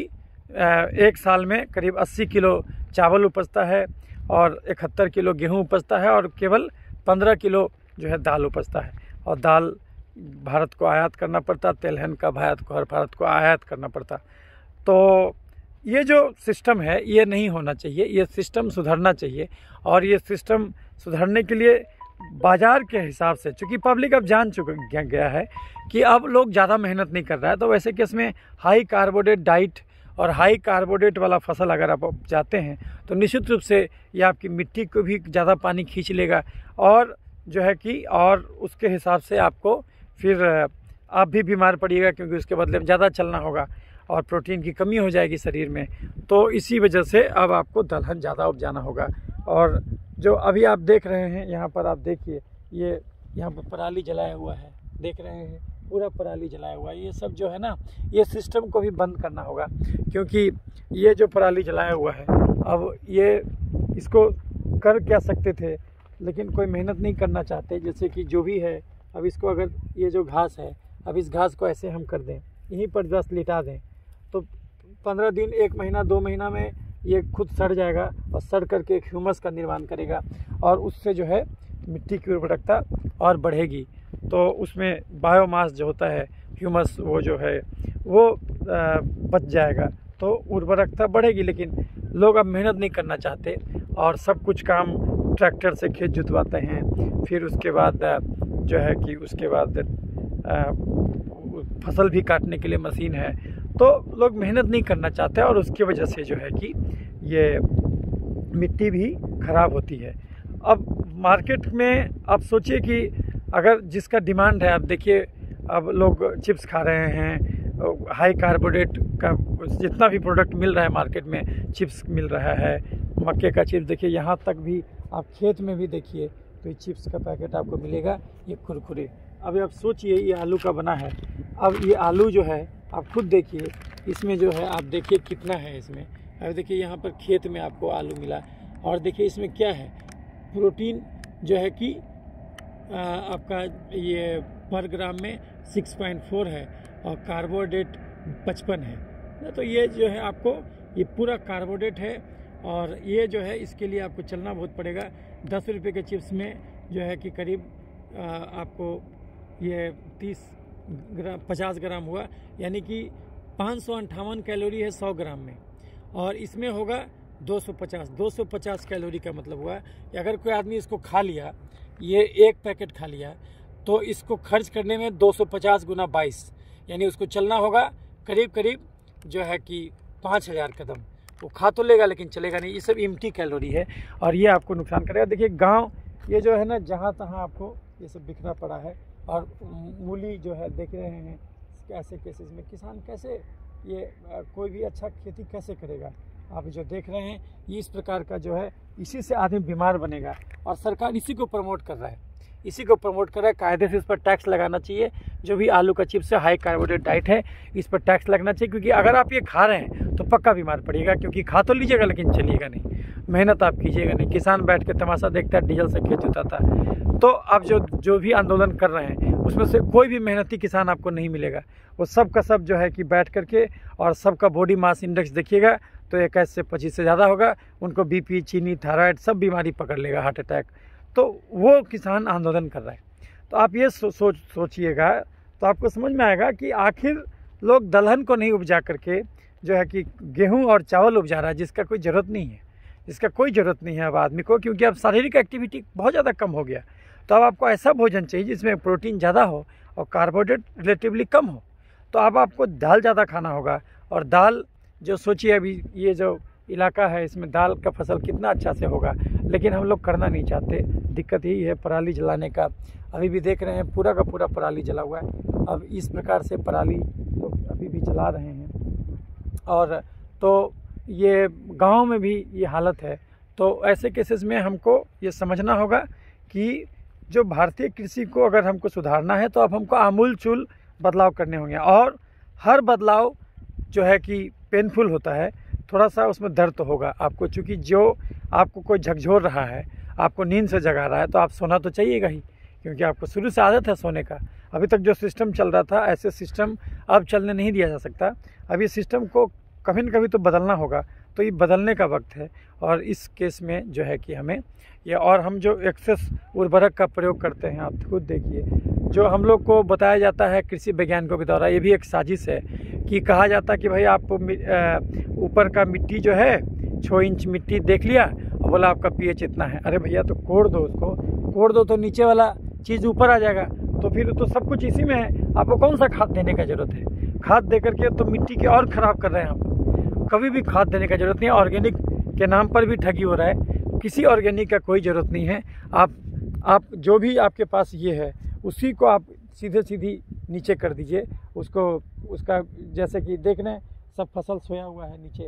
S1: एक साल में करीब 80 किलो चावल उपजता है और 71 किलो गेहूँ उपजता है और केवल 15 किलो जो है दाल उपजता है। और दाल भारत को आयात करना पड़ता, तेलहन का भारत को आयात करना पड़ता। तो ये जो सिस्टम है ये नहीं होना चाहिए, ये सिस्टम सुधरना चाहिए। और ये सिस्टम सुधरने के लिए बाज़ार के हिसाब से, चूँकि पब्लिक अब जान गया है कि अब लोग ज़्यादा मेहनत नहीं कर रहा है, तो वैसे केस में हाई कार्बोहाइड्रेट डाइट और हाई कार्बोहाइड्रेट वाला फसल अगर आप जाते हैं तो निश्चित रूप से ये आपकी मिट्टी को भी ज़्यादा पानी खींच लेगा और जो है कि और उसके हिसाब से आपको फिर आप भी बीमार पड़िएगा, क्योंकि उसके बदले में ज़्यादा चलना होगा और प्रोटीन की कमी हो जाएगी शरीर में। तो इसी वजह से अब आपको दलहन ज़्यादा उपजाना होगा। और जो अभी आप देख रहे हैं यहाँ पर, आप देखिए ये यहाँ पर पराली जलाया हुआ है, देख रहे हैं पूरा पराली जलाया हुआ है। ये सब जो है ना, ये सिस्टम को भी बंद करना होगा, क्योंकि ये जो पराली जलाया हुआ है अब ये इसको कर क्या सकते थे, लेकिन कोई मेहनत नहीं करना चाहते। जैसे कि जो भी है, अब इसको अगर ये जो घास है, अब इस घास को ऐसे हम कर दें, यहीं पर 10 लिटा दें, तो 15 दिन, 1 महीना, 2 महीना में ये खुद सड़ जाएगा और सड़ करके एक ह्यूमस का निर्माण करेगा और उससे जो है मिट्टी की उर्वरकता और बढ़ेगी। तो उसमें बायोमास जो होता है, ह्यूमस, वो जो है वो बच जाएगा, तो उर्वरकता बढ़ेगी। लेकिन लोग अब मेहनत नहीं करना चाहते और सब कुछ काम ट्रैक्टर से खेत जुतवाते हैं, फिर उसके बाद जो है कि उसके बाद फसल भी काटने के लिए मशीन है, तो लोग मेहनत नहीं करना चाहते और उसकी वजह से जो है कि ये मिट्टी भी ख़राब होती है। अब मार्केट में आप सोचिए कि अगर जिसका डिमांड है, आप देखिए अब लोग चिप्स खा रहे हैं, हाई कार्बोहाइड्रेट का जितना भी प्रोडक्ट मिल रहा है मार्केट में, चिप्स मिल रहा है, मक्के का चिप्स देखिए, यहाँ तक भी आप खेत में भी देखिए तो ये चिप्स का पैकेट आपको मिलेगा, ये कुरकुरे। अभी आप सोचिए ये आलू का बना है, अब ये आलू जो है आप खुद देखिए, इसमें जो है आप देखिए कितना है इसमें। अब देखिए यहाँ पर खेत में आपको आलू मिला और देखिए इसमें क्या है, प्रोटीन जो है कि आपका ये पर ग्राम में 6.4 है और कार्बोहाइड्रेट 55 है। तो ये जो है आपको ये पूरा कार्बोहाइड्रेट है और ये जो है इसके लिए आपको चलना बहुत पड़ेगा। 10 रुपये के चिप्स में जो है कि करीब आपको ये 50 ग्राम हुआ, यानी कि 558 कैलोरी है 100 ग्राम में, और इसमें होगा 250 कैलोरी का मतलब हुआ कि अगर कोई आदमी इसको खा लिया, ये एक पैकेट खा लिया, तो इसको खर्च करने में 250 गुना 22, यानी उसको चलना होगा करीब जो है कि 5000 कदम। वो खा तो लेगा लेकिन चलेगा नहीं, ये सब एम्प्टी कैलोरी है और ये आपको नुकसान करेगा। देखिए गांव ये जो है ना, जहाँ तहाँ आपको ये सब बिखरा पड़ा है, और मूली जो है देख रहे हैं ऐसे केसेस में किसान कैसे ये कोई भी अच्छा खेती कैसे करेगा। आप जो देख रहे हैं ये इस प्रकार का जो है, इसी से आदमी बीमार बनेगा और सरकार इसी को प्रमोट कर रहा है, इसी को प्रमोट कर रहा है। कायदे से इस पर टैक्स लगाना चाहिए। जो भी आलू का चिप्स है, हाई कार्बोहाइड्रेट डाइट है, इस पर टैक्स लगना चाहिए, क्योंकि अगर आप ये खा रहे हैं तो पक्का बीमार पड़िएगा। क्योंकि खा तो लीजिएगा लेकिन चलिएगा नहीं, मेहनत आप कीजिएगा नहीं। किसान बैठ के तमाशा देखता है, डीजल से खेत जोताता है। तो आप जो भी आंदोलन कर रहे हैं उसमें से कोई भी मेहनती किसान आपको नहीं मिलेगा। वो सब का सब जो है कि बैठ करके और सबका बॉडी मास इंडेक्स देखिएगा तो 21 से 25 से ज़्यादा होगा। उनको बीपी, चीनी, थायराइड सब बीमारी पकड़ लेगा, हार्ट अटैक। तो वो किसान आंदोलन कर रहा है। तो आप ये सोचिएगा तो आपको समझ में आएगा कि आखिर लोग दलहन को नहीं उपजा करके जो है कि गेहूं और चावल उपजा रहा है, जिसका कोई ज़रूरत नहीं है, जिसका कोई ज़रूरत नहीं है अब आदमी को, क्योंकि अब शारीरिक एक्टिविटी बहुत ज़्यादा कम हो गया। तो अब आपको ऐसा भोजन चाहिए जिसमें प्रोटीन ज़्यादा हो और कार्बोहाइड्रेट रिलेटिवली कम हो। तो अब आपको दाल ज़्यादा खाना होगा। और दाल जो सोचिए, अभी ये जो इलाका है इसमें दाल का फसल कितना अच्छा से होगा, लेकिन हम लोग करना नहीं चाहते। दिक्कत यही है पराली जलाने का। अभी भी देख रहे हैं पूरा का पूरा पराली जला हुआ है। अब इस प्रकार से पराली लोग अभी भी जला रहे हैं। और तो ये गांव में भी ये हालत है। तो ऐसे केसेस में हमको ये समझना होगा कि जो भारतीय कृषि को अगर हमको सुधारना है तो अब हमको आमूल-चूल बदलाव करने होंगे। और हर बदलाव जो है कि पेनफुल होता है, थोड़ा सा उसमें दर्द तो होगा आपको। चूँकि जो आपको कोई झकझोर रहा है, आपको नींद से जगा रहा है, तो आप सोना तो चाहिएगा ही, क्योंकि आपको शुरू से आदत है सोने का। अभी तक जो सिस्टम चल रहा था, ऐसे सिस्टम अब चलने नहीं दिया जा सकता। अब ये सिस्टम को कभी न कभी तो बदलना होगा। तो ये बदलने का वक्त है। और इस केस में जो है कि हमें ये, और हम जो एक्सेस उर्वरक का प्रयोग करते हैं, आप खुद देखिए, जो हम लोग को बताया जाता है कृषि वैज्ञानिकों के द्वारा, ये भी एक साजिश है कि कहा जाता है कि भाई आप ऊपर का मिट्टी जो है 6 इंच मिट्टी देख लिया और बोला आपका पीएच इतना है। अरे भैया तो कोड़ दो, उसको कोड़ दो तो नीचे वाला चीज़ ऊपर आ जाएगा। तो फिर तो सब कुछ इसी में है, आपको कौन सा खाद देने का ज़रूरत है? खाद दे करके तो मिट्टी के और ख़राब कर रहे हैं आप। कभी भी खाद देने का ज़रूरत नहीं है। ऑर्गेनिक के नाम पर भी ठगी हो रहा है। किसी ऑर्गेनिक का कोई ज़रूरत नहीं है। आप जो भी आपके पास ये है उसी को आप सीधी नीचे कर दीजिए। उसका जैसे कि देख रहे हैं सब फसल सोया हुआ है नीचे,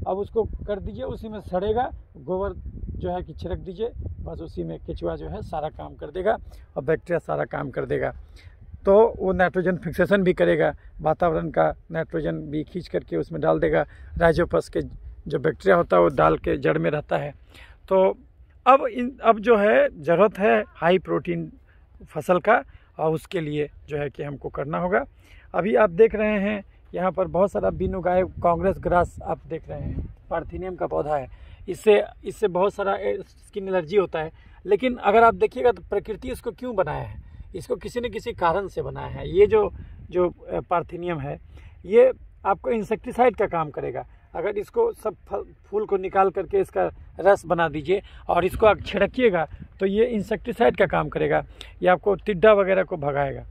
S1: अब उसको कर दीजिए, उसी में सड़ेगा। गोबर जो है कि छिड़क दीजिए, बस उसी में केचुआ जो है सारा काम कर देगा और बैक्टीरिया सारा काम कर देगा। तो वो नाइट्रोजन फिक्सेशन भी करेगा, वातावरण का नाइट्रोजन भी खींच करके उसमें डाल देगा। राइजोपस के जो बैक्टीरिया होता है वो दाल के जड़ में रहता है। तो अब जो है ज़रूरत है हाई प्रोटीन फसल का, और उसके लिए जो है कि हमको करना होगा। अभी आप देख रहे हैं यहाँ पर बहुत सारा बिन उगाए कांग्रेस ग्रास आप देख रहे हैं, पार्थेनियम का पौधा है। इससे बहुत सारा स्किन एलर्जी होता है। लेकिन अगर आप देखिएगा तो प्रकृति इसको क्यों बनाया है, इसको किसी न किसी कारण से बनाया है। ये जो पार्थेनियम है ये आपको इंसेक्टिसाइड का काम करेगा। अगर इसको सब फूल को निकाल करके इसका रस बना दीजिए और इसको आप छिड़किएगा तो ये इंसेक्टिसाइड का काम करेगा। ये आपको टिड्डा वगैरह को भगाएगा।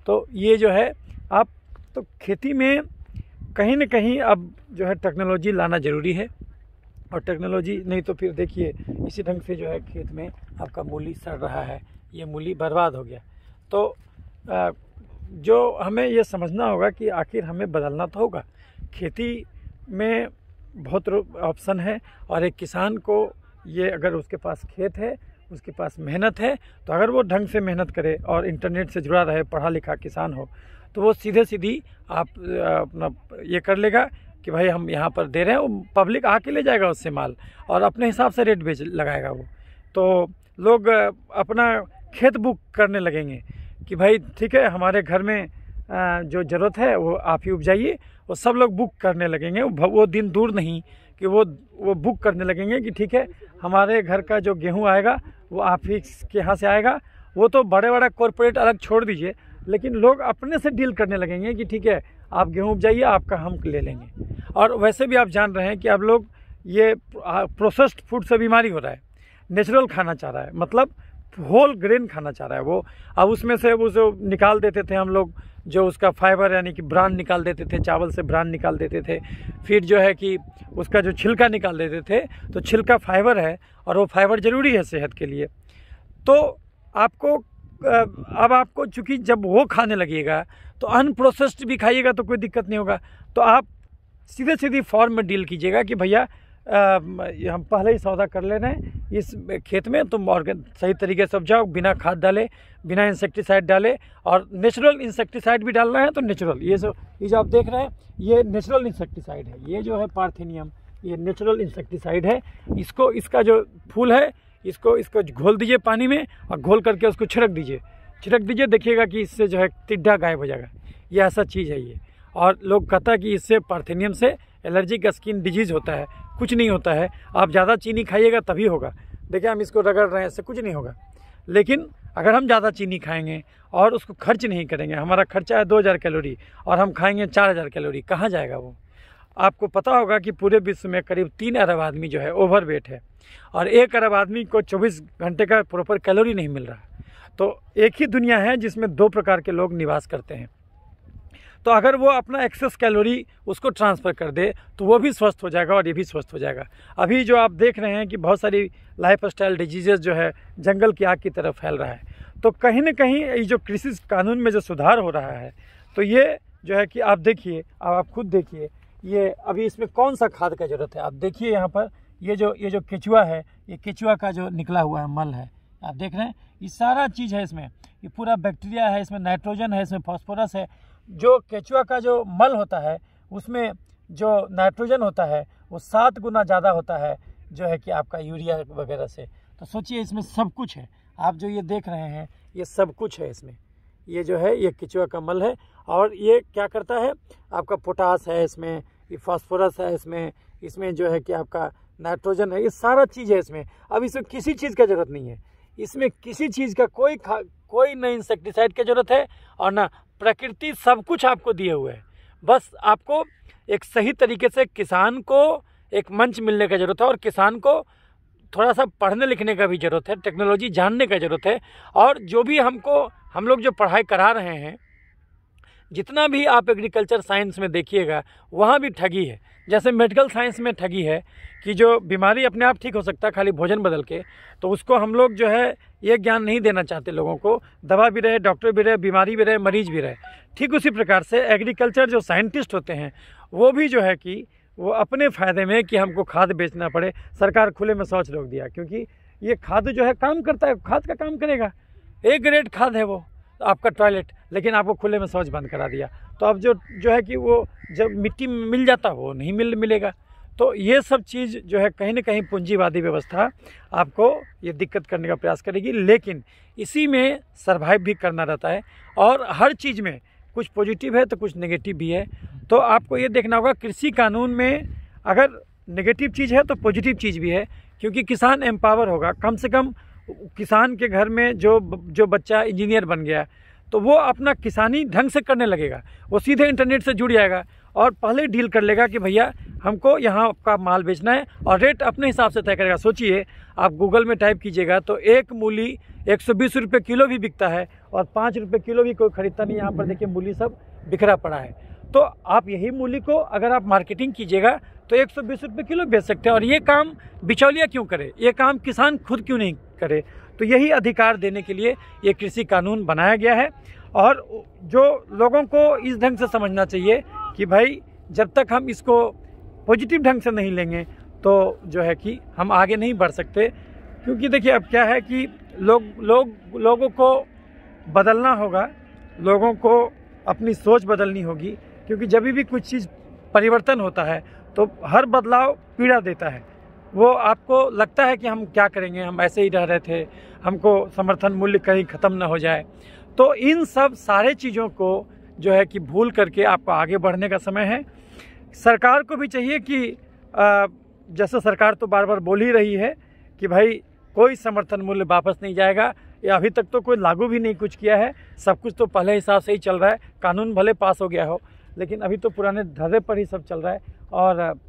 S1: तो ये जो है आप तो खेती में कहीं न कहीं अब जो है टेक्नोलॉजी लाना ज़रूरी है। और टेक्नोलॉजी नहीं तो फिर देखिए इसी ढंग से जो है खेत में आपका मूली सड़ रहा है, ये मूली बर्बाद हो गया। तो जो हमें ये समझना होगा कि आखिर हमें बदलना तो होगा। खेती में बहुत ऑप्शन है और एक किसान को ये, अगर उसके पास खेत है, उसके पास मेहनत है, तो अगर वो ढंग से मेहनत करे और इंटरनेट से जुड़ा रहे, पढ़ा लिखा किसान हो, तो वो सीधी आप अपना ये कर लेगा कि भाई हम यहाँ पर दे रहे हैं, वो पब्लिक आके ले जाएगा उससे माल और अपने हिसाब से रेट बेच लगाएगा वो। तो लोग अपना खेत बुक करने लगेंगे कि भाई ठीक है हमारे घर में जो ज़रूरत है वो आप ही उपजाइए। वो सब लोग बुक करने लगेंगे। वो दिन दूर नहीं कि वो बुक करने लगेंगे कि ठीक है हमारे घर का जो गेहूं आएगा वो आप ही के यहाँ से आएगा। वो तो बड़े कॉरपोरेट अलग छोड़ दीजिए, लेकिन लोग अपने से डील करने लगेंगे कि ठीक है आप गेहूं उपजाइए, आपका हम ले लेंगे। और वैसे भी आप जान रहे हैं कि अब लोग ये प्रोसेस्ड फूड से बीमारी हो रहा है, नेचुरल खाना चाह रहा है, मतलब होल ग्रेन खाना चाह रहा है वो। अब उसमें से वो जो निकाल देते थे हम लोग, जो उसका फाइबर यानी कि ब्रान निकाल देते थे, चावल से ब्रान निकाल देते थे, फिर जो है कि उसका जो छिलका निकाल देते थे। तो छिलका फाइबर है और वो फाइबर ज़रूरी है सेहत के लिए। तो आपको अब आपको चूँकि जब वो खाने लगेगा तो अनप्रोसेस्ड भी खाइएगा तो कोई दिक्कत नहीं होगा। तो आप सीधे सीधी फॉर्म में डील कीजिएगा कि भैया हम पहले ही सौदा कर ले रहे हैं इस खेत में, तुम सही तरीके से उपजाओ, बिना खाद डाले, बिना इंसेक्टिसाइड डाले, और नेचुरल इंसेक्टिसाइड भी डालना है तो नेचुरल। ये जो आप देख रहे हैं ये नेचुरल इंसेक्टिसाइड है, ये जो है पार्थेनियम, ये नेचुरल इंसेक्टिसाइड है। इसका जो फूल है इसको घोल दीजिए पानी में और घोल करके उसको छिड़क दीजिए, देखिएगा कि इससे जो है टिड्डा गायब हो जाएगा। ये ऐसा चीज़ है ये। और लोग कहता है कि इससे पार्थेनियम से एलर्जिक स्किन डिजीज़ होता है, कुछ नहीं होता है। आप ज़्यादा चीनी खाइएगा तभी होगा। देखिए हम इसको रगड़ रहे हैं, इससे कुछ नहीं होगा। लेकिन अगर हम ज़्यादा चीनी खाएंगे और उसको खर्च नहीं करेंगे, हमारा खर्चा है 2000 कैलोरी और हम खाएंगे 4000 कैलोरी, कहाँ जाएगा वो? आपको पता होगा कि पूरे विश्व में करीब 3 अरब आदमी जो है ओवरवेट है और 1 अरब आदमी को 24 घंटे का प्रॉपर कैलोरी नहीं मिल रहा। तो एक ही दुनिया है जिसमें 2 प्रकार के लोग निवास करते हैं। तो अगर वो अपना एक्सेस कैलोरी उसको ट्रांसफ़र कर दे तो वो भी स्वस्थ हो जाएगा और ये भी स्वस्थ हो जाएगा। अभी जो आप देख रहे हैं कि बहुत सारी लाइफस्टाइल डिजीज़ेस जो है जंगल की आग की तरफ फैल रहा है। तो कहीं ना कहीं ये जो कृषि कानून में जो सुधार हो रहा है, तो ये जो है कि आप देखिए, आप खुद देखिए, ये अभी इसमें कौन सा खाद का ज़रूरत है। आप देखिए यहाँ पर ये जो केचुआ है, ये केचुआ का जो निकला हुआ है मल है, आप देख रहे हैं, ये सारा चीज़ है इसमें, ये पूरा बैक्टीरिया है, इसमें नाइट्रोजन है, इसमें फॉस्फोरस है। जो केचुआ का जो मल होता है उसमें जो नाइट्रोजन होता है वो 7 गुना ज़्यादा होता है जो है कि आपका यूरिया वगैरह से। तो सोचिए इसमें सब कुछ है, आप जो ये देख रहे हैं ये सब कुछ है इसमें। ये जो है ये केचुआ का मल है और ये क्या करता है, आपका पोटास है इसमें, ये फास्फोरस है इसमें जो है कि आपका नाइट्रोजन है, ये सारा चीज़ है इसमें। अब इसमें किसी चीज़ का ज़रूरत नहीं है, इसमें किसी चीज़ का कोई न इंसेक्टिसाइड की ज़रूरत है और ना प्रकृति सब कुछ आपको दिए हुए है। बस आपको एक सही तरीके से किसान को एक मंच मिलने का ज़रूरत है और किसान को थोड़ा सा पढ़ने लिखने का भी ज़रूरत है, टेक्नोलॉजी जानने का ज़रूरत है। और जो भी हम लोग जो पढ़ाई करा रहे हैं, जितना भी आप एग्रीकल्चर साइंस में देखिएगा वहाँ भी ठगी है। जैसे मेडिकल साइंस में ठगी है कि जो बीमारी अपने आप ठीक हो सकता है खाली भोजन बदल के, तो उसको हम लोग जो है ये ज्ञान नहीं देना चाहते लोगों को। दवा भी रहे, डॉक्टर भी रहे, बीमारी भी रहे, मरीज भी रहे। ठीक उसी प्रकार से एग्रीकल्चर जो साइंटिस्ट होते हैं वो भी जो है कि वो अपने फ़ायदे में कि हमको खाद बेचना पड़े, सरकार खुले में शौच रोक दिया, क्योंकि ये खाद जो है काम करता है, खाद का काम करेगा, A ग्रेड खाद है वो आपका टॉयलेट, लेकिन आपको खुले में शौच बंद करा दिया। तो अब जो है कि वो जब मिट्टी में मिल जाता वो नहीं मिलेगा। तो ये सब चीज़ जो है कहीं ना कहीं पूंजीवादी व्यवस्था आपको ये दिक्कत करने का प्रयास करेगी। लेकिन इसी में सर्वाइव भी करना रहता है और हर चीज़ में कुछ पॉजिटिव है तो कुछ नेगेटिव भी है। तो आपको ये देखना होगा कृषि कानून में अगर नेगेटिव चीज़ है तो पॉजिटिव चीज़ भी है, क्योंकि किसान एम्पावर होगा। कम से कम किसान के घर में जो बच्चा इंजीनियर बन गया तो वो अपना किसानी ढंग से करने लगेगा, वो सीधे इंटरनेट से जुड़ जाएगा और पहले डील कर लेगा कि भैया हमको यहाँ का माल बेचना है और रेट अपने हिसाब से तय करेगा। सोचिए आप गूगल में टाइप कीजिएगा तो एक मूली 120 रुपये किलो भी बिकता है और 5 रुपये किलो भी कोई खरीदता नहीं। यहाँ पर देखिए मूली सब बिखरा पड़ा है। तो आप यही मूली को अगर आप मार्केटिंग कीजिएगा तो 120 रुपये किलो बेच सकते हैं। और ये काम बिचौलिया क्यों करे, ये काम किसान खुद क्यों नहीं करे? तो यही अधिकार देने के लिए ये कृषि कानून बनाया गया है। और जो लोगों को इस ढंग से समझना चाहिए कि भाई जब तक हम इसको पॉजिटिव ढंग से नहीं लेंगे तो जो है कि हम आगे नहीं बढ़ सकते। क्योंकि देखिए अब क्या है कि लोगों को बदलना होगा, लोगों को अपनी सोच बदलनी होगी। क्योंकि जब भी कुछ चीज़ परिवर्तन होता है तो हर बदलाव पीड़ा देता है। वो आपको लगता है कि हम क्या करेंगे, हम ऐसे ही रह रहे थे, हमको समर्थन मूल्य कहीं ख़त्म ना हो जाए। तो इन सब सारे चीज़ों को जो है कि भूल करके आपको आगे बढ़ने का समय है। सरकार को भी चाहिए कि जैसे सरकार तो बार बार बोल ही रही है कि भाई कोई समर्थन मूल्य वापस नहीं जाएगा, या अभी तक तो कोई लागू भी नहीं कुछ किया है, सब कुछ तो पहले हिसाब से ही चल रहा है। कानून भले पास हो गया हो लेकिन अभी तो पुराने ढर्रे पर ही सब चल रहा है। और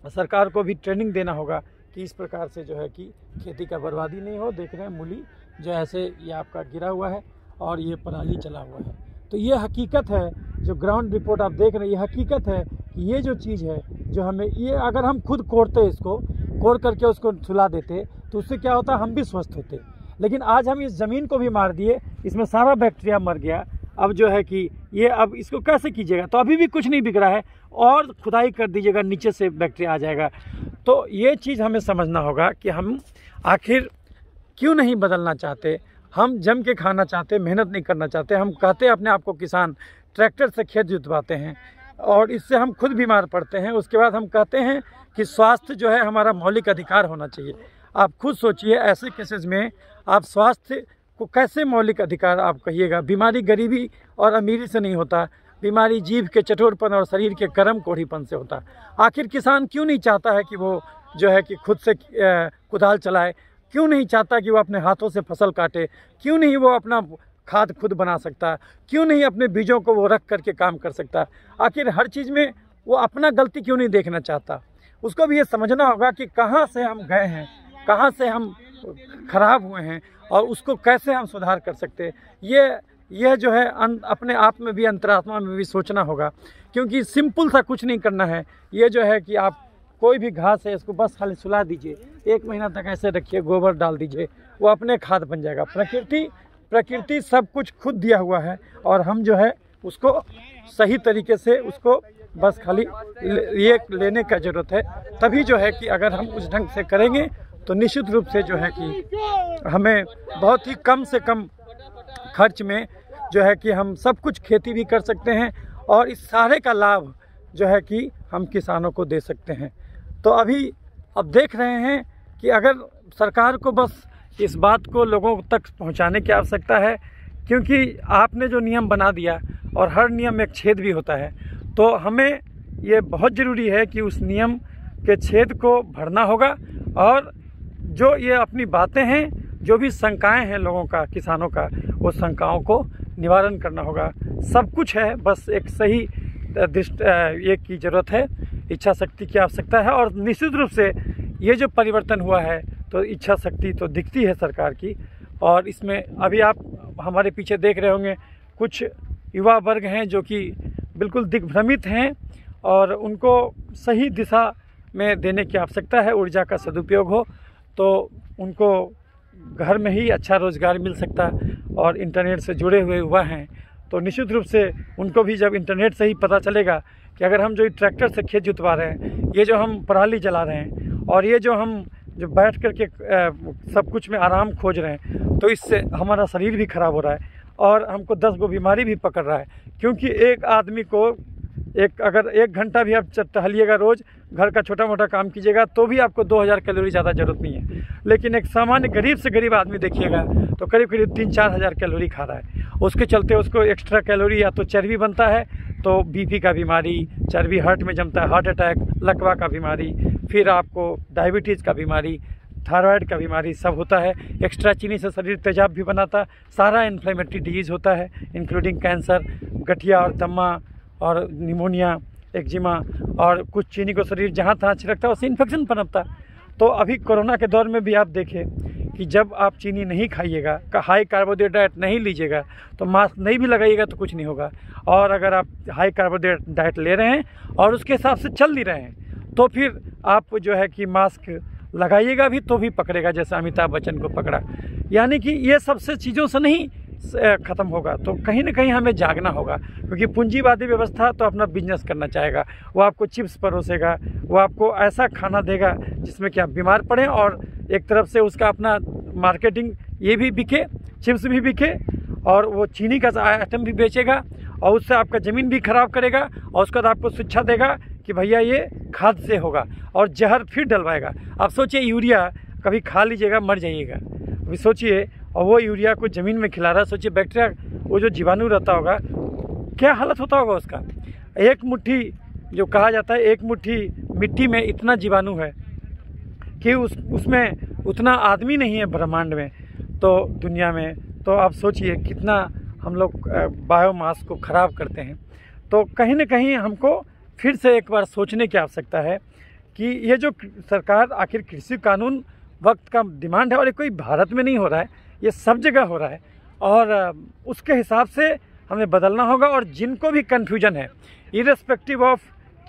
S1: सरकार को भी ट्रेनिंग देना होगा कि इस प्रकार से जो है कि खेती का बर्बादी नहीं हो। देख रहे हैं मूली जो ऐसे ये आपका गिरा हुआ है और ये पराली चला हुआ है। तो ये हकीकत है, जो ग्राउंड रिपोर्ट आप देख रहे हैं ये हकीकत है कि ये जो चीज़ है जो हमें ये अगर हम खुद कोड़ते, इसको कोड़ करके उसको सुला देते तो उससे क्या होता, हम भी स्वस्थ होते। लेकिन आज हम इस ज़मीन को भी मार दिए, इसमें सारा बैक्टीरिया मर गया। अब जो है कि ये अब इसको कैसे कीजिएगा, तो अभी भी कुछ नहीं बिगड़ा है, और खुदाई कर दीजिएगा नीचे से बैक्टीरिया आ जाएगा। तो ये चीज़ हमें समझना होगा कि हम आखिर क्यों नहीं बदलना चाहते। हम जम के खाना चाहते, मेहनत नहीं करना चाहते। हम कहते हैं अपने आप को किसान, ट्रैक्टर से खेत जुतवाते हैं और इससे हम खुद बीमार पड़ते हैं। उसके बाद हम कहते हैं कि स्वास्थ्य जो है हमारा मौलिक अधिकार होना चाहिए। आप खुद सोचिए, ऐसे केसेस में आप स्वास्थ्य को कैसे मौलिक अधिकार आप कहिएगा। बीमारी गरीबी और अमीरी से नहीं होता, बीमारी जीभ के चटोरपन और शरीर के कर्म कोढ़ीपन से होता। आखिर किसान क्यों नहीं चाहता है कि वो जो है कि खुद से कुदाल चलाए, क्यों नहीं चाहता कि वो अपने हाथों से फसल काटे, क्यों नहीं वो अपना खाद खुद बना सकता, क्यों नहीं अपने बीजों को वो रख करके काम कर सकता। आखिर हर चीज़ में वो अपना गलती क्यों नहीं देखना चाहता। उसको भी ये समझना होगा कि कहाँ से हम गए हैं, कहाँ से हम खराब हुए हैं और उसको कैसे हम सुधार कर सकते हैं। यह जो है अपने आप में भी, अंतरात्मा में भी सोचना होगा, क्योंकि सिंपल सा कुछ नहीं करना है। ये जो है कि आप कोई भी घास है इसको बस खाली सुला दीजिए, 1 महीना तक ऐसे रखिए, गोबर डाल दीजिए, वो अपने खाद बन जाएगा। प्रकृति सब कुछ खुद दिया हुआ है और हम जो है उसको सही तरीके से उसको बस खाली ये लेने का ज़रूरत है। तभी जो है कि अगर हम उस ढंग से करेंगे तो निश्चित रूप से जो है कि हमें बहुत ही कम से कम खर्च में जो है कि हम सब कुछ खेती भी कर सकते हैं और इस सारे का लाभ जो है कि हम किसानों को दे सकते हैं। तो अब देख रहे हैं कि अगर सरकार को बस इस बात को लोगों तक पहुंचाने की आवश्यकता है, क्योंकि आपने जो नियम बना दिया और हर नियम में एक छेद भी होता है, तो हमें ये बहुत ज़रूरी है कि उस नियम के छेद को भरना होगा और जो ये अपनी बातें हैं, जो भी शंकाएं हैं लोगों का, किसानों का, वो शंकाओं को निवारण करना होगा। सब कुछ है, बस एक सही ये की ज़रूरत है, इच्छा शक्ति की आवश्यकता है। और निश्चित रूप से ये जो परिवर्तन हुआ है तो इच्छा शक्ति तो दिखती है सरकार की। और इसमें अभी आप हमारे पीछे देख रहे होंगे कुछ युवा वर्ग हैं जो कि बिल्कुल दिग्भ्रमित हैं और उनको सही दिशा में देने की आवश्यकता है। ऊर्जा का सदुपयोग हो तो उनको घर में ही अच्छा रोज़गार मिल सकता और इंटरनेट से जुड़े हुए युवा हैं तो निश्चित रूप से उनको भी जब इंटरनेट से ही पता चलेगा कि अगर हम जो ट्रैक्टर से खेत जुतवा रहे हैं, ये जो हम पराली जला रहे हैं और ये जो हम जो बैठ कर के सब कुछ में आराम खोज रहे हैं, तो इससे हमारा शरीर भी ख़राब हो रहा है और हमको 10 गो बीमारी भी पकड़ रहा है। क्योंकि एक आदमी को अगर 1 घंटा भी आप टहलिएगा, रोज़ घर का छोटा मोटा काम कीजिएगा, तो भी आपको 2000 कैलोरी ज़्यादा ज़रूरत नहीं है। लेकिन एक सामान्य गरीब से गरीब आदमी देखिएगा तो करीब 3-4 हज़ार कैलोरी खा रहा है। उसके चलते उसको एक्स्ट्रा कैलोरी या तो चर्बी बनता है, तो बीपी का बीमारी, चर्बी हार्ट में जमता है, हार्ट अटैक, लकवा का बीमारी, फिर आपको डायबिटीज़ का बीमारी, थायराइड का बीमारी सब होता है। एक्स्ट्रा चीनी से शरीर तेजाब भी बनाता है, सारा इन्फ्लेमेटरी डिजीज़ होता है, इंक्लूडिंग कैंसर, गठिया और दमा और निमोनिया, एक्जिमा, और कुछ चीनी को शरीर जहाँ तहाँ छिड़कता है उससे इन्फेक्शन पनपता है। तो अभी कोरोना के दौर में भी आप देखें कि जब आप चीनी नहीं खाइएगा, हाई कार्बोहाइड्रेट डाइट नहीं लीजिएगा, तो मास्क नहीं भी लगाइएगा तो कुछ नहीं होगा। और अगर आप हाई कार्बोहाइड्रेट डाइट ले रहे हैं और उसके हिसाब से चल नहीं रहे हैं तो फिर आप जो है कि मास्क लगाइएगा भी तो भी पकड़ेगा, जैसे अमिताभ बच्चन को पकड़ा। यानी कि ये सबसे चीज़ों से नहीं ख़त्म होगा। तो कहीं ना कहीं हमें जागना होगा, क्योंकि पूंजीवादी व्यवस्था तो अपना बिजनेस करना चाहेगा। वो आपको चिप्स परोसेगा, वो आपको ऐसा खाना देगा जिसमें कि आप बीमार पड़ें, और एक तरफ से उसका अपना मार्केटिंग ये भी बिके, चिप्स भी बिके, और वो चीनी का आइटम भी बेचेगा और उससे आपका ज़मीन भी ख़राब करेगा और उसके बाद आपको शिक्षा देगा कि भैया ये खाद से होगा, और जहर फिर डलवाएगा। आप सोचिए, यूरिया कभी खा लीजिएगा मर जाइएगा, अभी सोचिए, और वो यूरिया को ज़मीन में खिला रहा है। सोचिए बैक्टीरिया, वो जो जीवाणु रहता होगा, क्या हालत होता होगा उसका। एक मुट्ठी जो कहा जाता है, एक मुट्ठी मिट्टी में इतना जीवाणु है कि उसमें उतना आदमी नहीं है ब्रह्मांड में, तो दुनिया में। तो आप सोचिए कितना हम लोग बायोमास को ख़राब करते हैं। तो कहीं ना कहीं हमको फिर से एक बार सोचने की आवश्यकता है कि ये जो सरकार, आखिर कृषि कानून वक्त का डिमांड है और ये कोई भारत में नहीं हो रहा है, ये सब जगह हो रहा है, और उसके हिसाब से हमें बदलना होगा। और जिनको भी कन्फ्यूजन है, इरेस्पेक्टिव ऑफ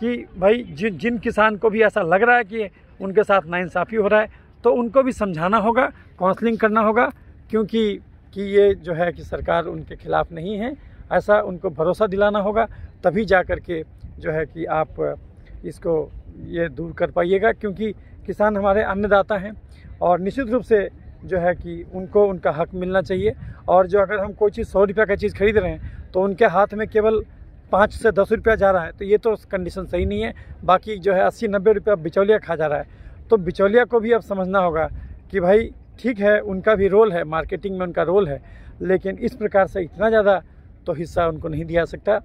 S1: कि भाई जिन किसान को भी ऐसा लग रहा है कि उनके साथ नाइंसाफ़ी हो रहा है, तो उनको भी समझाना होगा, काउंसलिंग करना होगा, क्योंकि ये जो है कि सरकार उनके खिलाफ़ नहीं है, ऐसा उनको भरोसा दिलाना होगा, तभी जा कर के जो है कि आप इसको ये दूर कर पाइएगा। क्योंकि किसान हमारे अन्नदाता हैं और निश्चित रूप से जो है कि उनको उनका हक मिलना चाहिए। और जो अगर हम कोई चीज़ 100 रुपये का चीज़ खरीद रहे हैं तो उनके हाथ में केवल 5 से 10 रुपया जा रहा है, तो ये तो कंडीशन सही नहीं है। बाकी जो है 80-90 रुपया बिचौलिया खा जा रहा है। तो बिचौलिया को भी अब समझना होगा कि भाई ठीक है, उनका भी रोल है, मार्केटिंग में उनका रोल है, लेकिन इस प्रकार से इतना ज़्यादा तो हिस्सा उनको नहीं दिया सकता।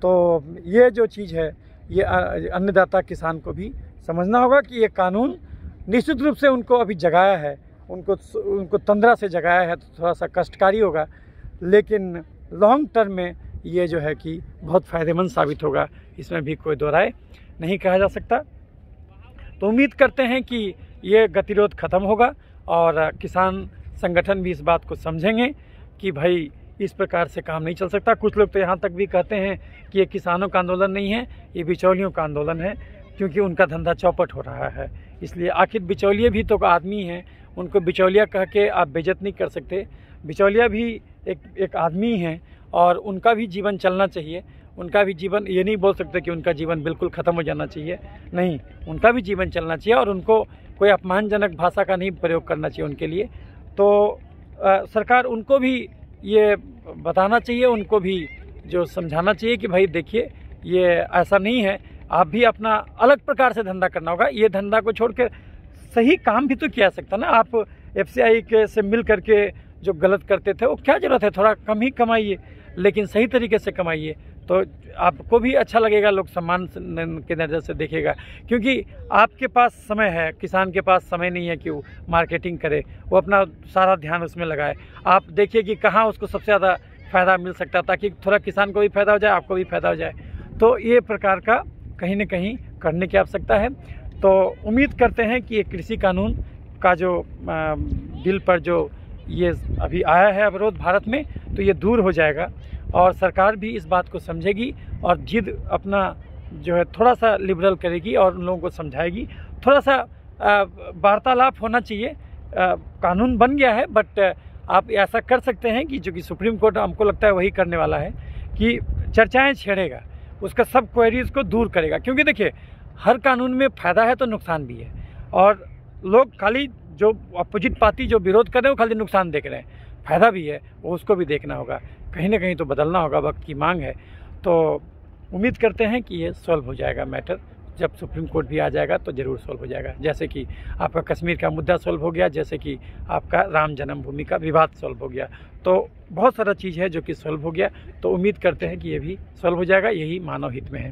S1: तो ये जो चीज़ है, ये अन्नदाता किसान को भी समझना होगा कि ये कानून निश्चित रूप से उनको अभी जगाया है, उनको तंद्रा से जगाया है, तो थोड़ा सा कष्टकारी होगा, लेकिन लॉन्ग टर्म में ये जो है कि बहुत फ़ायदेमंद साबित होगा, इसमें भी कोई दो राय नहीं कहा जा सकता। तो उम्मीद करते हैं कि ये गतिरोध ख़त्म होगा और किसान संगठन भी इस बात को समझेंगे कि भाई इस प्रकार से काम नहीं चल सकता। कुछ लोग तो यहाँ तक भी कहते हैं कि ये किसानों का आंदोलन नहीं है, ये बिचौलियों का आंदोलन है, क्योंकि उनका धंधा चौपट हो रहा है। इसलिए आखिर बिचौलिए भी तो आदमी हैं, उनको बिचौलिया कह के आप बेइज्जत नहीं कर सकते। बिचौलिया भी एक आदमी हैं और उनका भी जीवन चलना चाहिए। उनका भी जीवन, ये नहीं बोल सकते कि उनका जीवन बिल्कुल ख़त्म हो जाना चाहिए, नहीं, उनका भी जीवन चलना चाहिए और उनको कोई अपमानजनक भाषा का नहीं प्रयोग करना चाहिए उनके लिए। तो सरकार उनको भी ये बताना चाहिए, उनको भी जो समझाना चाहिए कि भाई देखिए ये ऐसा नहीं है, आप भी अपना अलग प्रकार से धंधा करना होगा। ये धंधा को छोड़ कर सही काम भी तो किया सकता ना। आप FCI के से मिल करके जो गलत करते थे वो क्या ज़रूरत है, थोड़ा कम ही कमाइए, लेकिन सही तरीके से कमाइए, तो आपको भी अच्छा लगेगा, लोग सम्मान के नज़र से देखेगा। क्योंकि आपके पास समय है, किसान के पास समय नहीं है कि वो मार्केटिंग करे, वो अपना सारा ध्यान उसमें लगाए। आप देखिए कि कहाँ उसको सबसे ज़्यादा फ़ायदा मिल सकता है, ताकि थोड़ा किसान को भी फ़ायदा हो जाए, आपको भी फ़ायदा हो जाए। तो ये प्रकार का कहीं न कहीं करने की आवश्यकता है। तो उम्मीद करते हैं कि ये कृषि कानून का जो बिल पर जो ये अभी आया है अवरोध भारत में, तो ये दूर हो जाएगा और सरकार भी इस बात को समझेगी और जिद अपना जो है थोड़ा सा लिबरल करेगी और उन लोगों को समझाएगी। थोड़ा सा वार्तालाप होना चाहिए। कानून बन गया है, बट आप ऐसा कर सकते हैं कि जो कि सुप्रीम कोर्ट हमको लगता है वही करने वाला है कि चर्चाएं छेड़ेगा, उसका सब क्वेरीज को दूर करेगा। क्योंकि देखिए हर कानून में फ़ायदा है तो नुकसान भी है, और लोग खाली जो अपोजिट पार्टी जो विरोध कर रहे हैं वो खाली नुकसान देख रहे हैं, फ़ायदा भी है, वो उसको भी देखना होगा, कहीं ना कहीं तो बदलना होगा, वक्त की मांग है। तो उम्मीद करते हैं कि ये सॉल्व हो जाएगा मैटर, जब सुप्रीम कोर्ट भी आ जाएगा तो ज़रूर सॉल्व हो जाएगा। जैसे कि आपका कश्मीर का मुद्दा सॉल्व हो गया, जैसे कि आपका राम जन्मभूमि का विवाद सॉल्व हो गया, तो बहुत सारा चीज़ है जो कि सॉल्व हो गया। तो उम्मीद करते हैं कि ये भी सॉल्व हो जाएगा, यही मानव हित में है।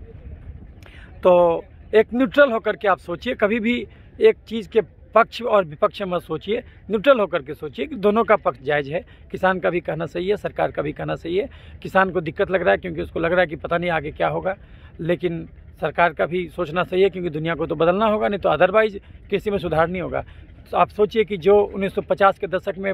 S1: तो एक न्यूट्रल होकर के आप सोचिए, कभी भी एक चीज़ के पक्ष और विपक्ष मत सोचिए, न्यूट्रल होकर के सोचिए कि दोनों का पक्ष जायज़ है। किसान का भी कहना सही है, सरकार का भी कहना सही है। किसान को दिक्कत लग रहा है क्योंकि उसको लग रहा है कि पता नहीं आगे क्या होगा, लेकिन सरकार का भी सोचना सही है क्योंकि दुनिया को तो बदलना होगा, नहीं तो अदरवाइज कृषि में सुधार नहीं होगा। तो आप सोचिए कि जो 1950 के दशक में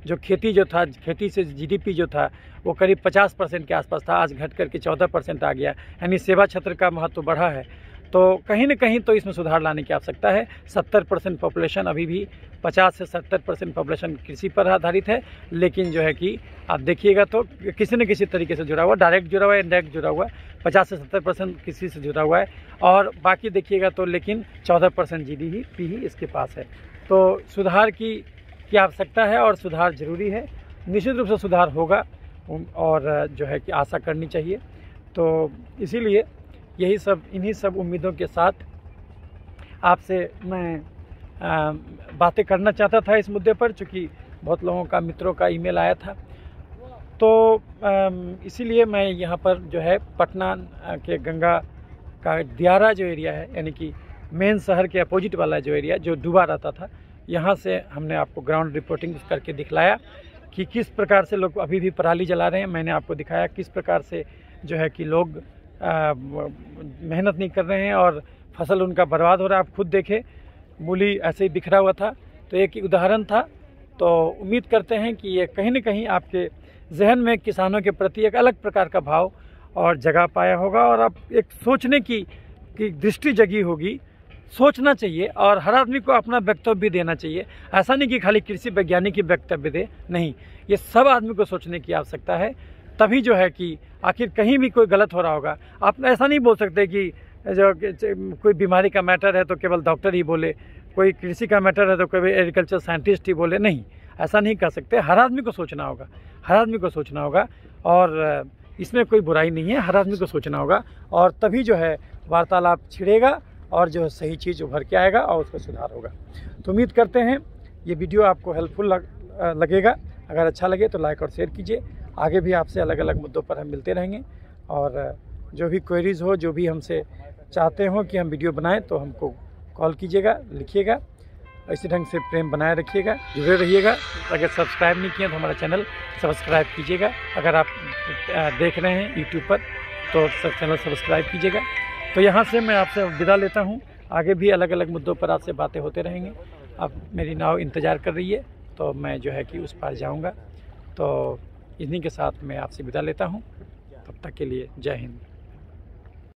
S1: जो खेती जो था, खेती से GDP जो था वो करीब 50% के आसपास था, आज घट करके 14% आ गया, यानी सेवा क्षेत्र का महत्व बढ़ा है। तो कहीं न कहीं तो इसमें सुधार लाने की आवश्यकता है। 70% पॉपुलेशन अभी भी 50 से 70% पॉपुलेशन कृषि पर आधारित है, लेकिन जो है कि आप देखिएगा तो किसी न किसी तरीके से जुड़ा हुआ, डायरेक्ट जुड़ा हुआ है, इनडायरेक्ट जुड़ा हुआ है। 50 से 70% कृषि से जुड़ा हुआ है और बाकी देखिएगा तो लेकिन 14% GDP ही इसके पास है। तो सुधार की आवश्यकता है और सुधार ज़रूरी है, निश्चित रूप से सुधार होगा और जो है कि आशा करनी चाहिए। तो इसीलिए इन्हीं सब उम्मीदों के साथ आपसे मैं बातें करना चाहता था इस मुद्दे पर, चूँकि बहुत लोगों का, मित्रों का ईमेल आया था। तो इसीलिए मैं यहाँ पर जो है पटना के गंगा का दियारा जो एरिया है, यानी कि मेन शहर के अपोजिट वाला जो एरिया जो डूबा रहता था, यहाँ से हमने आपको ग्राउंड रिपोर्टिंग करके दिखलाया कि किस प्रकार से लोग अभी भी पराली जला रहे हैं। मैंने आपको दिखाया किस प्रकार से जो है कि लोग मेहनत नहीं कर रहे हैं और फसल उनका बर्बाद हो रहा है। आप खुद देखें, मूली ऐसे ही बिखरा हुआ था, तो एक उदाहरण था। तो उम्मीद करते हैं कि ये कहीं न कहीं आपके जहन में किसानों के प्रति एक अलग प्रकार का भाव और जगा पाया होगा और आप एक सोचने की दृष्टि जगी होगी, सोचना चाहिए और हर आदमी को अपना वक्तव्य भी देना चाहिए। ऐसा नहीं कि खाली कृषि वैज्ञानिक ही वक्तव्य दे, नहीं, ये सब आदमी को सोचने की आवश्यकता है। तभी जो है कि आखिर कहीं भी कोई गलत हो रहा होगा। आप ऐसा नहीं बोल सकते कि जो कोई बीमारी का मैटर है तो केवल डॉक्टर ही बोले, कोई कृषि का मैटर है तो केवल एग्रीकल्चर साइंटिस्ट ही बोले, नहीं, ऐसा नहीं कर सकते। हर आदमी को सोचना होगा, हर आदमी को सोचना होगा और इसमें कोई बुराई नहीं है, हर आदमी को सोचना होगा और तभी जो है वार्तालाप छिड़ेगा और जो है सही चीज़ उभर के आएगा और उसका सुधार होगा। तो उम्मीद करते हैं ये वीडियो आपको हेल्पफुल लगेगा। अगर अच्छा लगे तो लाइक और शेयर कीजिए। आगे भी आपसे अलग अलग मुद्दों पर हम मिलते रहेंगे और जो भी क्वेरीज़ हो, जो भी हमसे चाहते हो कि हम वीडियो बनाएं तो हमको कॉल कीजिएगा, लिखिएगा। इसी ढंग से प्रेम बनाए रखिएगा, जुड़े रहिएगा। अगर सब्सक्राइब नहीं किए तो हमारा चैनल सब्सक्राइब कीजिएगा। अगर आप देख रहे हैं यूट्यूब पर तो चैनल सब्सक्राइब कीजिएगा। तो यहाँ से मैं आपसे विदा लेता हूँ। आगे भी अलग अलग मुद्दों पर आपसे बातें होते रहेंगे। अब मेरी नाव इंतज़ार कर रही है तो मैं जो है कि उस पार जाऊँगा। तो इन्हीं के साथ मैं आपसे विदा लेता हूँ। तब तक के लिए जय हिंद।